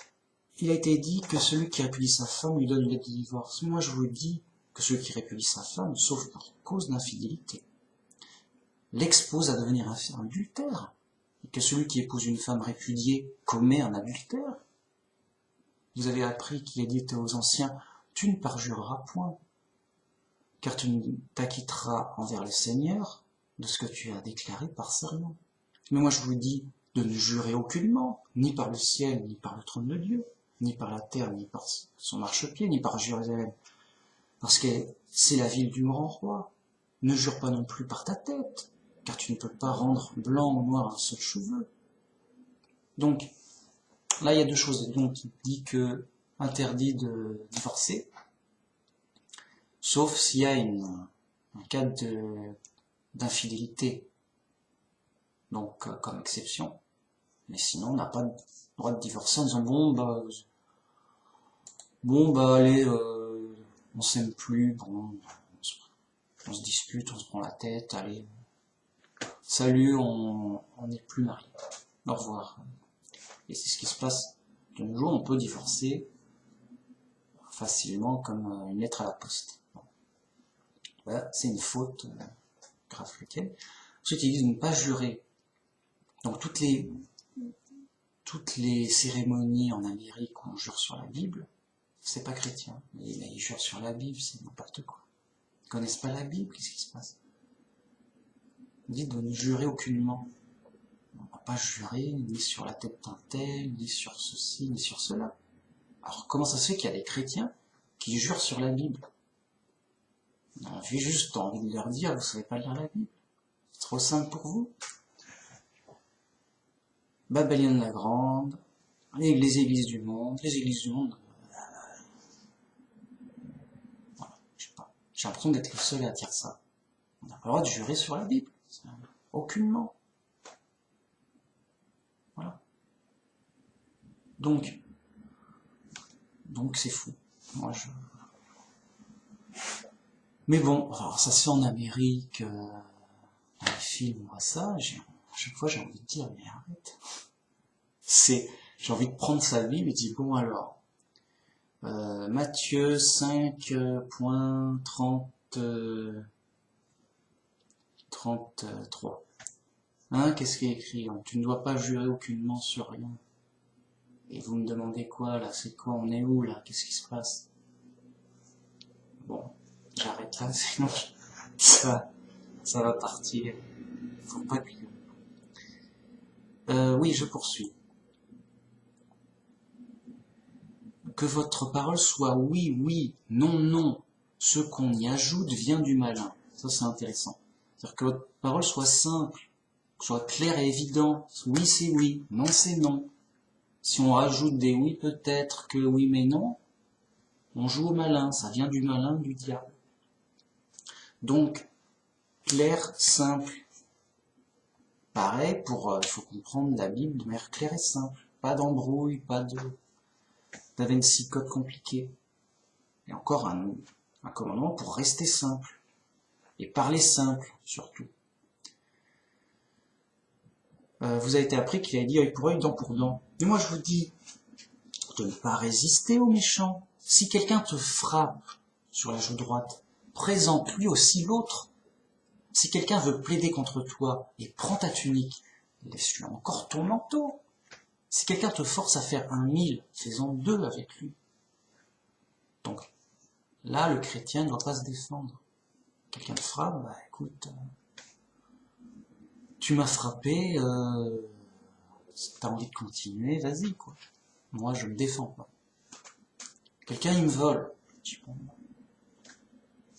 il a été dit que celui qui répudie sa femme lui donne une lettre de divorce. Moi, je vous dis que celui qui répudie sa femme, sauf pour cause d'infidélité, l'expose à devenir un adultère, et que celui qui épouse une femme répudiée commet un adultère. Vous avez appris qu'il est dit aux anciens, tu ne parjureras point, car tu t'acquitteras envers le Seigneur de ce que tu as déclaré par serment. Mais moi je vous dis de ne jurer aucunement, ni par le ciel, ni par le trône de Dieu, ni par la terre, ni par son marchepied, ni par Jérusalem, parce que c'est la ville du grand roi. Ne jure pas non plus par ta tête, car tu ne peux pas rendre blanc ou noir un seul cheveu. Donc, là il y a deux choses. Donc il dit que interdit de divorcer, sauf s'il y a un cas d'infidélité Donc, comme exception. Mais sinon, on n'a pas le droit de divorcer en disant, allez, on s'aime plus, bon, on se dispute, on se prend la tête, allez, salut, on n'est plus mariés. Au revoir. Et c'est ce qui se passe de nos jours, on peut divorcer facilement comme une lettre à la poste. Bon. Voilà, c'est une faute grave lequel. Ensuite, ils disent de ne pas jurer. Donc toutes les cérémonies en Amérique où on jure sur la Bible, c'est pas chrétien. Mais ils jurent sur la Bible, c'est n'importe quoi. Ils connaissent pas la Bible, qu'est-ce qui se passe? On dit de ne jurer aucunement. On ne va pas jurer ni sur la tête d'un tel, ni sur ceci, ni sur cela. Alors comment ça se fait qu'il y a des chrétiens qui jurent sur la Bible? J'ai juste envie de leur dire, vous savez pas lire la Bible? C'est trop simple pour vous? Babylone la Grande, les églises du monde, voilà, je sais pas. J'ai l'impression d'être le seul à dire ça. On n'a pas le droit de jurer sur la Bible. Aucunement. Voilà. Donc c'est fou. Moi, Mais bon, alors ça se fait en Amérique, dans les films, on voit ça, à chaque fois j'ai envie de dire, mais arrête. J'ai envie de prendre sa Bible et de dire, bon alors, Matthieu 5.33. Hein, qu'est-ce qui est écrit? Tu ne dois pas jurer aucunement sur rien. Et vous me demandez quoi là? C'est quoi? On est où là? Qu'est-ce qui se passe? Bon, j'arrête là, sinon ça va partir. Faut pas que... oui, je poursuis. Que votre parole soit oui, oui, non, non. Ce qu'on y ajoute vient du malin. Ça, c'est intéressant. C'est-à-dire que votre parole soit simple, soit claire et évidente. Oui, c'est oui, non, c'est non. Si on rajoute des oui, peut-être que oui, mais non, on joue au malin. Ça vient du malin, du diable. Donc, clair, simple. Pareil, il faut comprendre la Bible de manière claire et simple. Pas d'embrouille, pas d'avent-ci code compliqué. Et encore un commandement pour rester simple. Et parler simple, surtout. Vous avez été appris qu'il a dit œil pour œil, dent pour dent. Mais moi je vous dis de ne pas résister aux méchants. Si quelqu'un te frappe sur la joue droite, présente-lui aussi l'autre. Si quelqu'un veut plaider contre toi et prend ta tunique, laisse-lui encore ton manteau. Si quelqu'un te force à faire 1000, fais-en 2 avec lui. Donc, là, le chrétien ne doit pas se défendre. Quelqu'un te frappe, bah écoute, tu m'as frappé, si t'as envie de continuer, vas-y, quoi. Moi, je me défends pas. Quelqu'un, il me vole. Je dis, bon,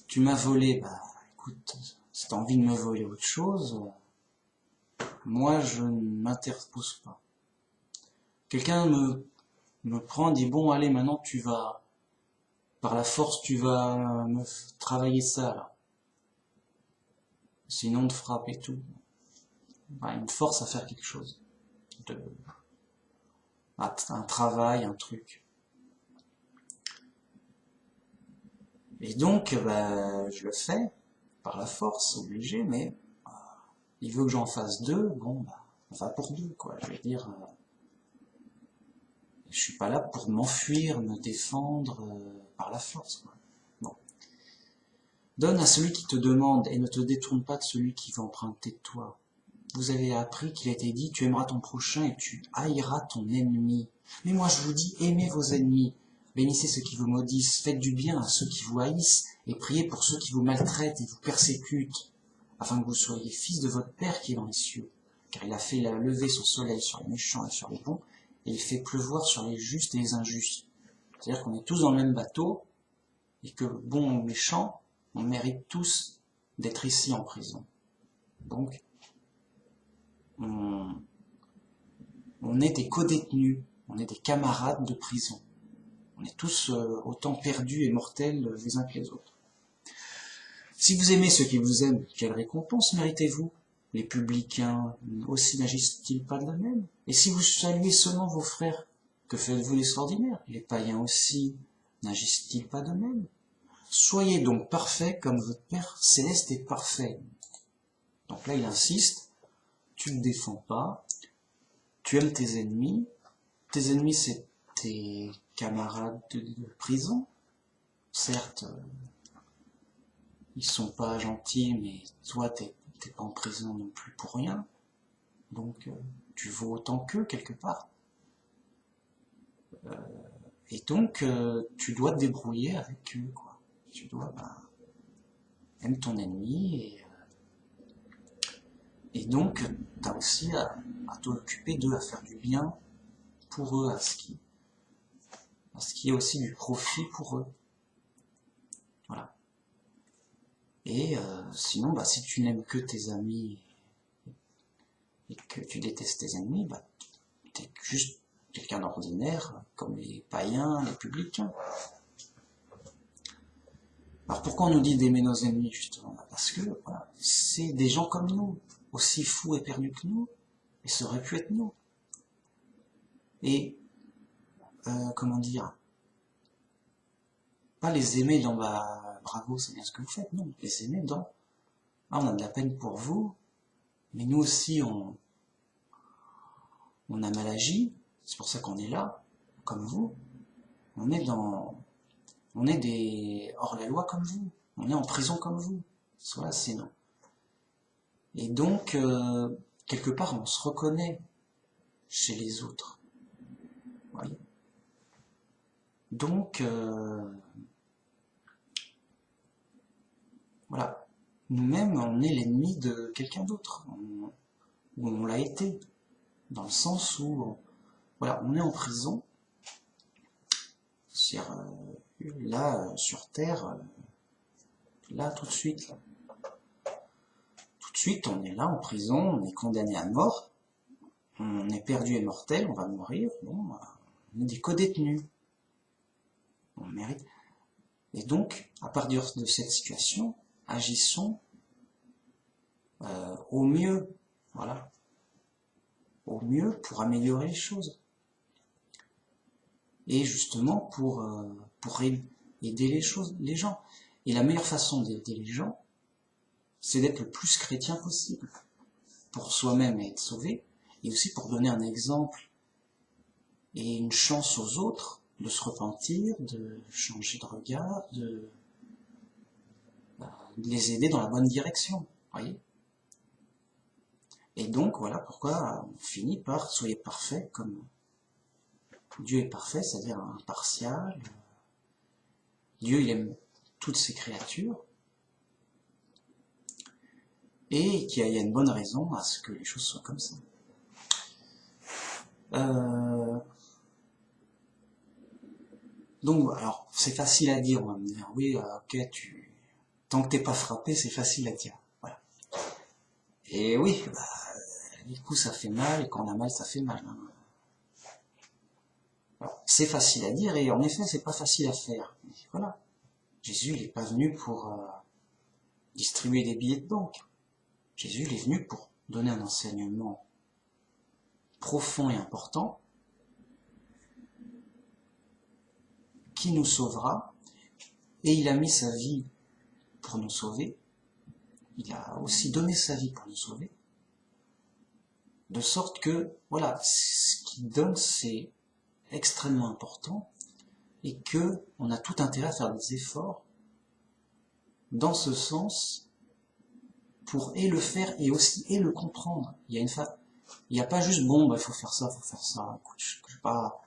tu m'as volé, bah écoute, si t'as envie de me voler autre chose, moi, je ne m'interpose pas. Quelqu'un me prend, dit, bon, allez, maintenant, tu vas, par la force, tu vas me travailler ça, là. Sinon, on te frappe et tout. Bah, il me force à faire quelque chose. Un travail, un truc. Et donc, bah, je le fais, par la force, obligé, mais il veut que j'en fasse 2, bon, bah, on va pour 2, quoi. Je veux dire, je suis pas là pour m'enfuir, me défendre par la force, quoi. Bon. Donne à celui qui te demande et ne te détourne pas de celui qui va emprunter de toi. Vous avez appris qu'il a été dit, tu aimeras ton prochain et tu haïras ton ennemi. Mais moi je vous dis, aimez vos ennemis, bénissez ceux qui vous maudissent, faites du bien à ceux qui vous haïssent, et priez pour ceux qui vous maltraitent et vous persécutent, afin que vous soyez fils de votre Père qui est dans les cieux. Car il a fait lever son soleil sur les méchants et sur les bons, et il fait pleuvoir sur les justes et les injustes. C'est-à-dire qu'on est tous dans le même bateau, et que, bons ou méchants, on mérite tous d'être ici en prison. Donc, on est des co-détenus, on est des camarades de prison. On est tous autant perdus et mortels les uns que les autres. Si vous aimez ceux qui vous aiment, quelle récompense méritez-vous? Les publicains aussi n'agissent-ils pas de la même? Et si vous saluez seulement vos frères, que faites-vous d'extraordinaire? Les païens aussi n'agissent-ils pas de même? Soyez donc parfaits comme votre Père céleste est parfait. Donc là, il insiste, tu ne défends pas, tu aimes tes ennemis c'est tes camarades de prison. Certes, ils sont pas gentils, mais toi, t'es pas en prison non plus pour rien. Donc, tu vaux autant qu'eux, quelque part. Et donc, tu dois te débrouiller avec eux, quoi. Tu dois, aimer ton ennemi, et donc, t'as aussi à t'occuper d'eux, à faire du bien pour eux, à ce qui est aussi du profit pour eux. Voilà. Et sinon, si tu n'aimes que tes amis et que tu détestes tes ennemis, t'es juste quelqu'un d'ordinaire, comme les païens, les publicains. Alors pourquoi on nous dit d'aimer nos ennemis, justement? Parce que voilà, c'est des gens comme nous, aussi fous et perdus que nous, et ça aurait pu être nous. Et, comment dire, pas les aimer dans bravo, c'est bien ce que vous faites, non, les aimer dans on a de la peine pour vous, mais nous aussi on a mal agi, c'est pour ça qu'on est là, comme vous, on est des hors-la-loi comme vous, on est en prison comme vous, soit c'est non. Et donc, quelque part, on se reconnaît chez les autres. Voyez. Donc, voilà. Nous-mêmes, on est l'ennemi de quelqu'un d'autre. Ou on l'a été. Dans le sens où, voilà, on est en prison. C'est-à-dire, là, sur Terre, là, tout de suite, là. Tout de suite, on est là, en prison, on est condamné à mort. On est perdu et mortel, on va mourir. Bon, on est des co-détenus. On mérite. Et donc, à partir de cette situation, agissons au mieux, voilà, au mieux pour améliorer les choses. Et justement pour aider les gens. Et la meilleure façon d'aider les gens, c'est d'être le plus chrétien possible, pour soi-même être sauvé, et aussi pour donner un exemple et une chance aux autres de se repentir, de changer de regard, de les aider dans la bonne direction, voyez. Et donc, voilà pourquoi on finit par « soyez parfaits comme Dieu est parfait », c'est-à-dire impartial. Dieu, il aime toutes ses créatures, et qu'il y a une bonne raison à ce que les choses soient comme ça. Donc, alors, c'est facile à dire, on va me dire, oui, ok, tant que t'es pas frappé, c'est facile à dire, voilà. Et oui, du coup, ça fait mal, et quand on a mal, ça fait mal. Hein. C'est facile à dire, et en effet, c'est pas facile à faire. Mais voilà. Jésus, il est pas venu pour distribuer des billets de banque. Jésus, il est venu pour donner un enseignement profond et important, qui nous sauvera, et il a mis sa vie pour nous sauver, il a aussi donné sa vie pour nous sauver, de sorte que, voilà, ce qu'il donne, c'est extrêmement important, et que on a tout intérêt à faire des efforts dans ce sens, pour et le faire, et aussi et le comprendre. Il n'y a pas juste, bon, faut faire ça, écoute, je n'ai pas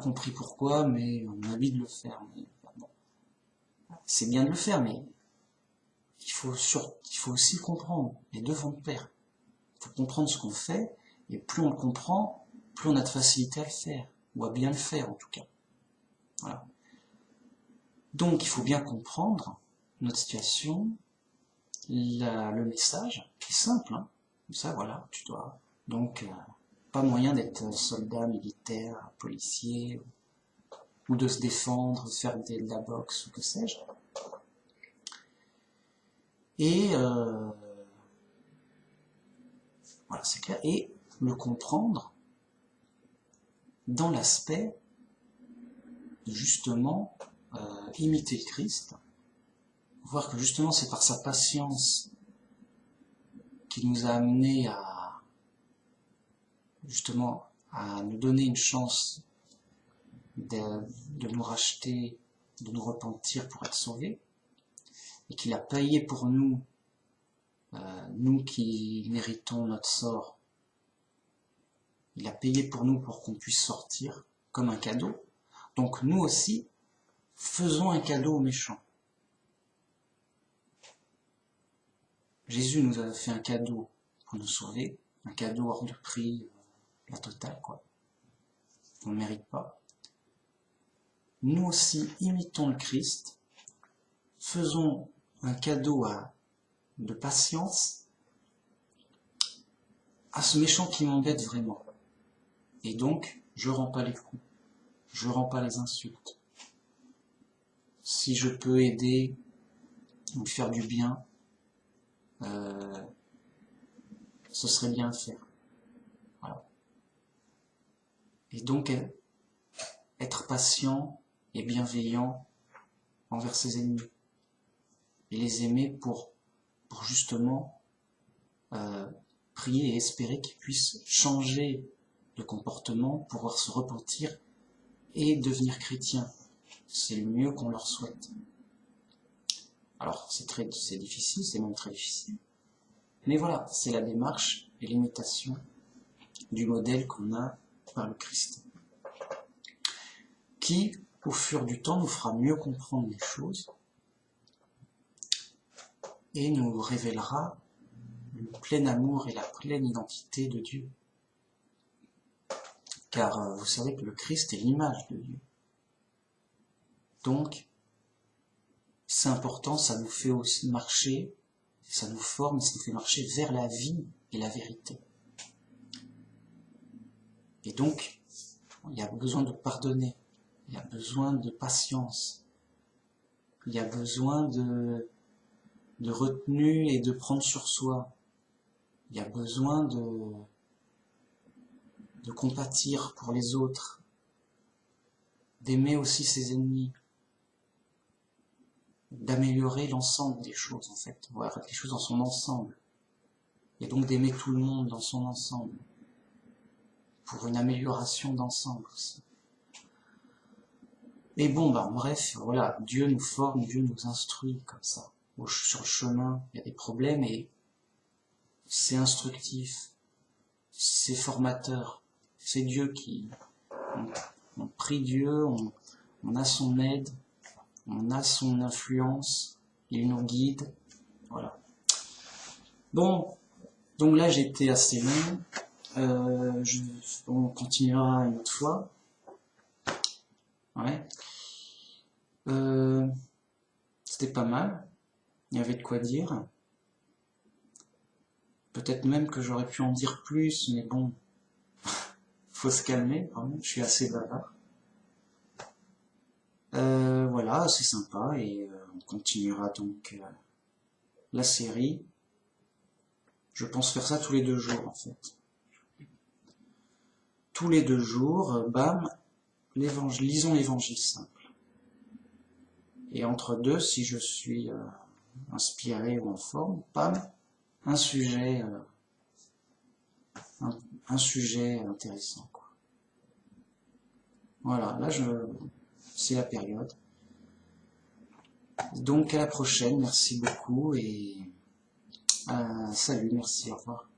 compris pourquoi, mais on a envie de le faire. Mais, bon. C'est bien de le faire, mais il faut aussi comprendre. Les deux vont de pair. Il faut comprendre ce qu'on fait, et plus on le comprend, plus on a de facilité à le faire, ou à bien le faire en tout cas. Voilà. Donc il faut bien comprendre notre situation, le message, qui est simple, hein. Ça voilà, tu dois. Donc, pas moyen d'être soldat, militaire, policier, ou de se défendre, de faire de la boxe, ou que sais-je. Et Voilà, c'est clair. Et le comprendre dans l'aspect de justement imiter le Christ, voir que justement c'est par sa patience qui nous a amenés à justement à nous donner une chance de nous racheter, de nous repentir pour être sauvés, et qu'il a payé pour nous, nous qui méritons notre sort, il a payé pour nous pour qu'on puisse sortir comme un cadeau. Donc nous aussi, faisons un cadeau aux méchants. Jésus nous a fait un cadeau pour nous sauver, un cadeau hors de prix, la totale, quoi. On ne mérite pas. Nous aussi, imitons le Christ, faisons un cadeau de patience à ce méchant qui m'embête vraiment. Et donc, je rends pas les coups, je rends pas les insultes. Si je peux aider ou faire du bien, ce serait bien à faire. Voilà. Et donc, être patient et bienveillant envers ses ennemis. Et les aimer pour justement prier et espérer qu'ils puissent changer de comportement, pouvoir se repentir et devenir chrétiens. C'est le mieux qu'on leur souhaite. Alors, c'est difficile, c'est même très difficile. Mais voilà, c'est la démarche et l'imitation du modèle qu'on a par le Christ, qui, au fur du temps, nous fera mieux comprendre les choses et nous révélera le plein amour et la pleine identité de Dieu. Car vous savez que le Christ est l'image de Dieu. Donc, c'est important, ça nous fait aussi marcher, ça nous forme, ça nous fait marcher vers la vie et la vérité. Et donc, il y a besoin de pardonner, il y a besoin de patience, il y a besoin de retenue et de prendre sur soi. Il y a besoin de compatir pour les autres, d'aimer aussi ses ennemis, d'améliorer l'ensemble des choses en fait, voir les choses dans son ensemble, et donc d'aimer tout le monde dans son ensemble, pour une amélioration d'ensemble aussi. Et bon, bref, voilà, Dieu nous forme, Dieu nous instruit comme ça. Sur le chemin, il y a des problèmes et c'est instructif, c'est formateur, c'est Dieu qui... On prie Dieu, on a son aide, on a son influence, il nous guide, voilà. Bon, donc là j'étais assez long, on continuera une autre fois. Ouais. C'était pas mal, il y avait de quoi dire. Peut-être même que j'aurais pu en dire plus, mais bon, faut se calmer, quand même, je suis assez bavard. Voilà, c'est sympa, et on continuera donc la série. Je pense faire ça tous les 2 jours, en fait. Tous les 2 jours, bam, lisons l'évangile simple. Et entre deux, si je suis inspiré ou en forme, bam, un sujet intéressant, quoi. Voilà, là c'est la période. Donc à la prochaine, merci beaucoup et salut, merci, au revoir.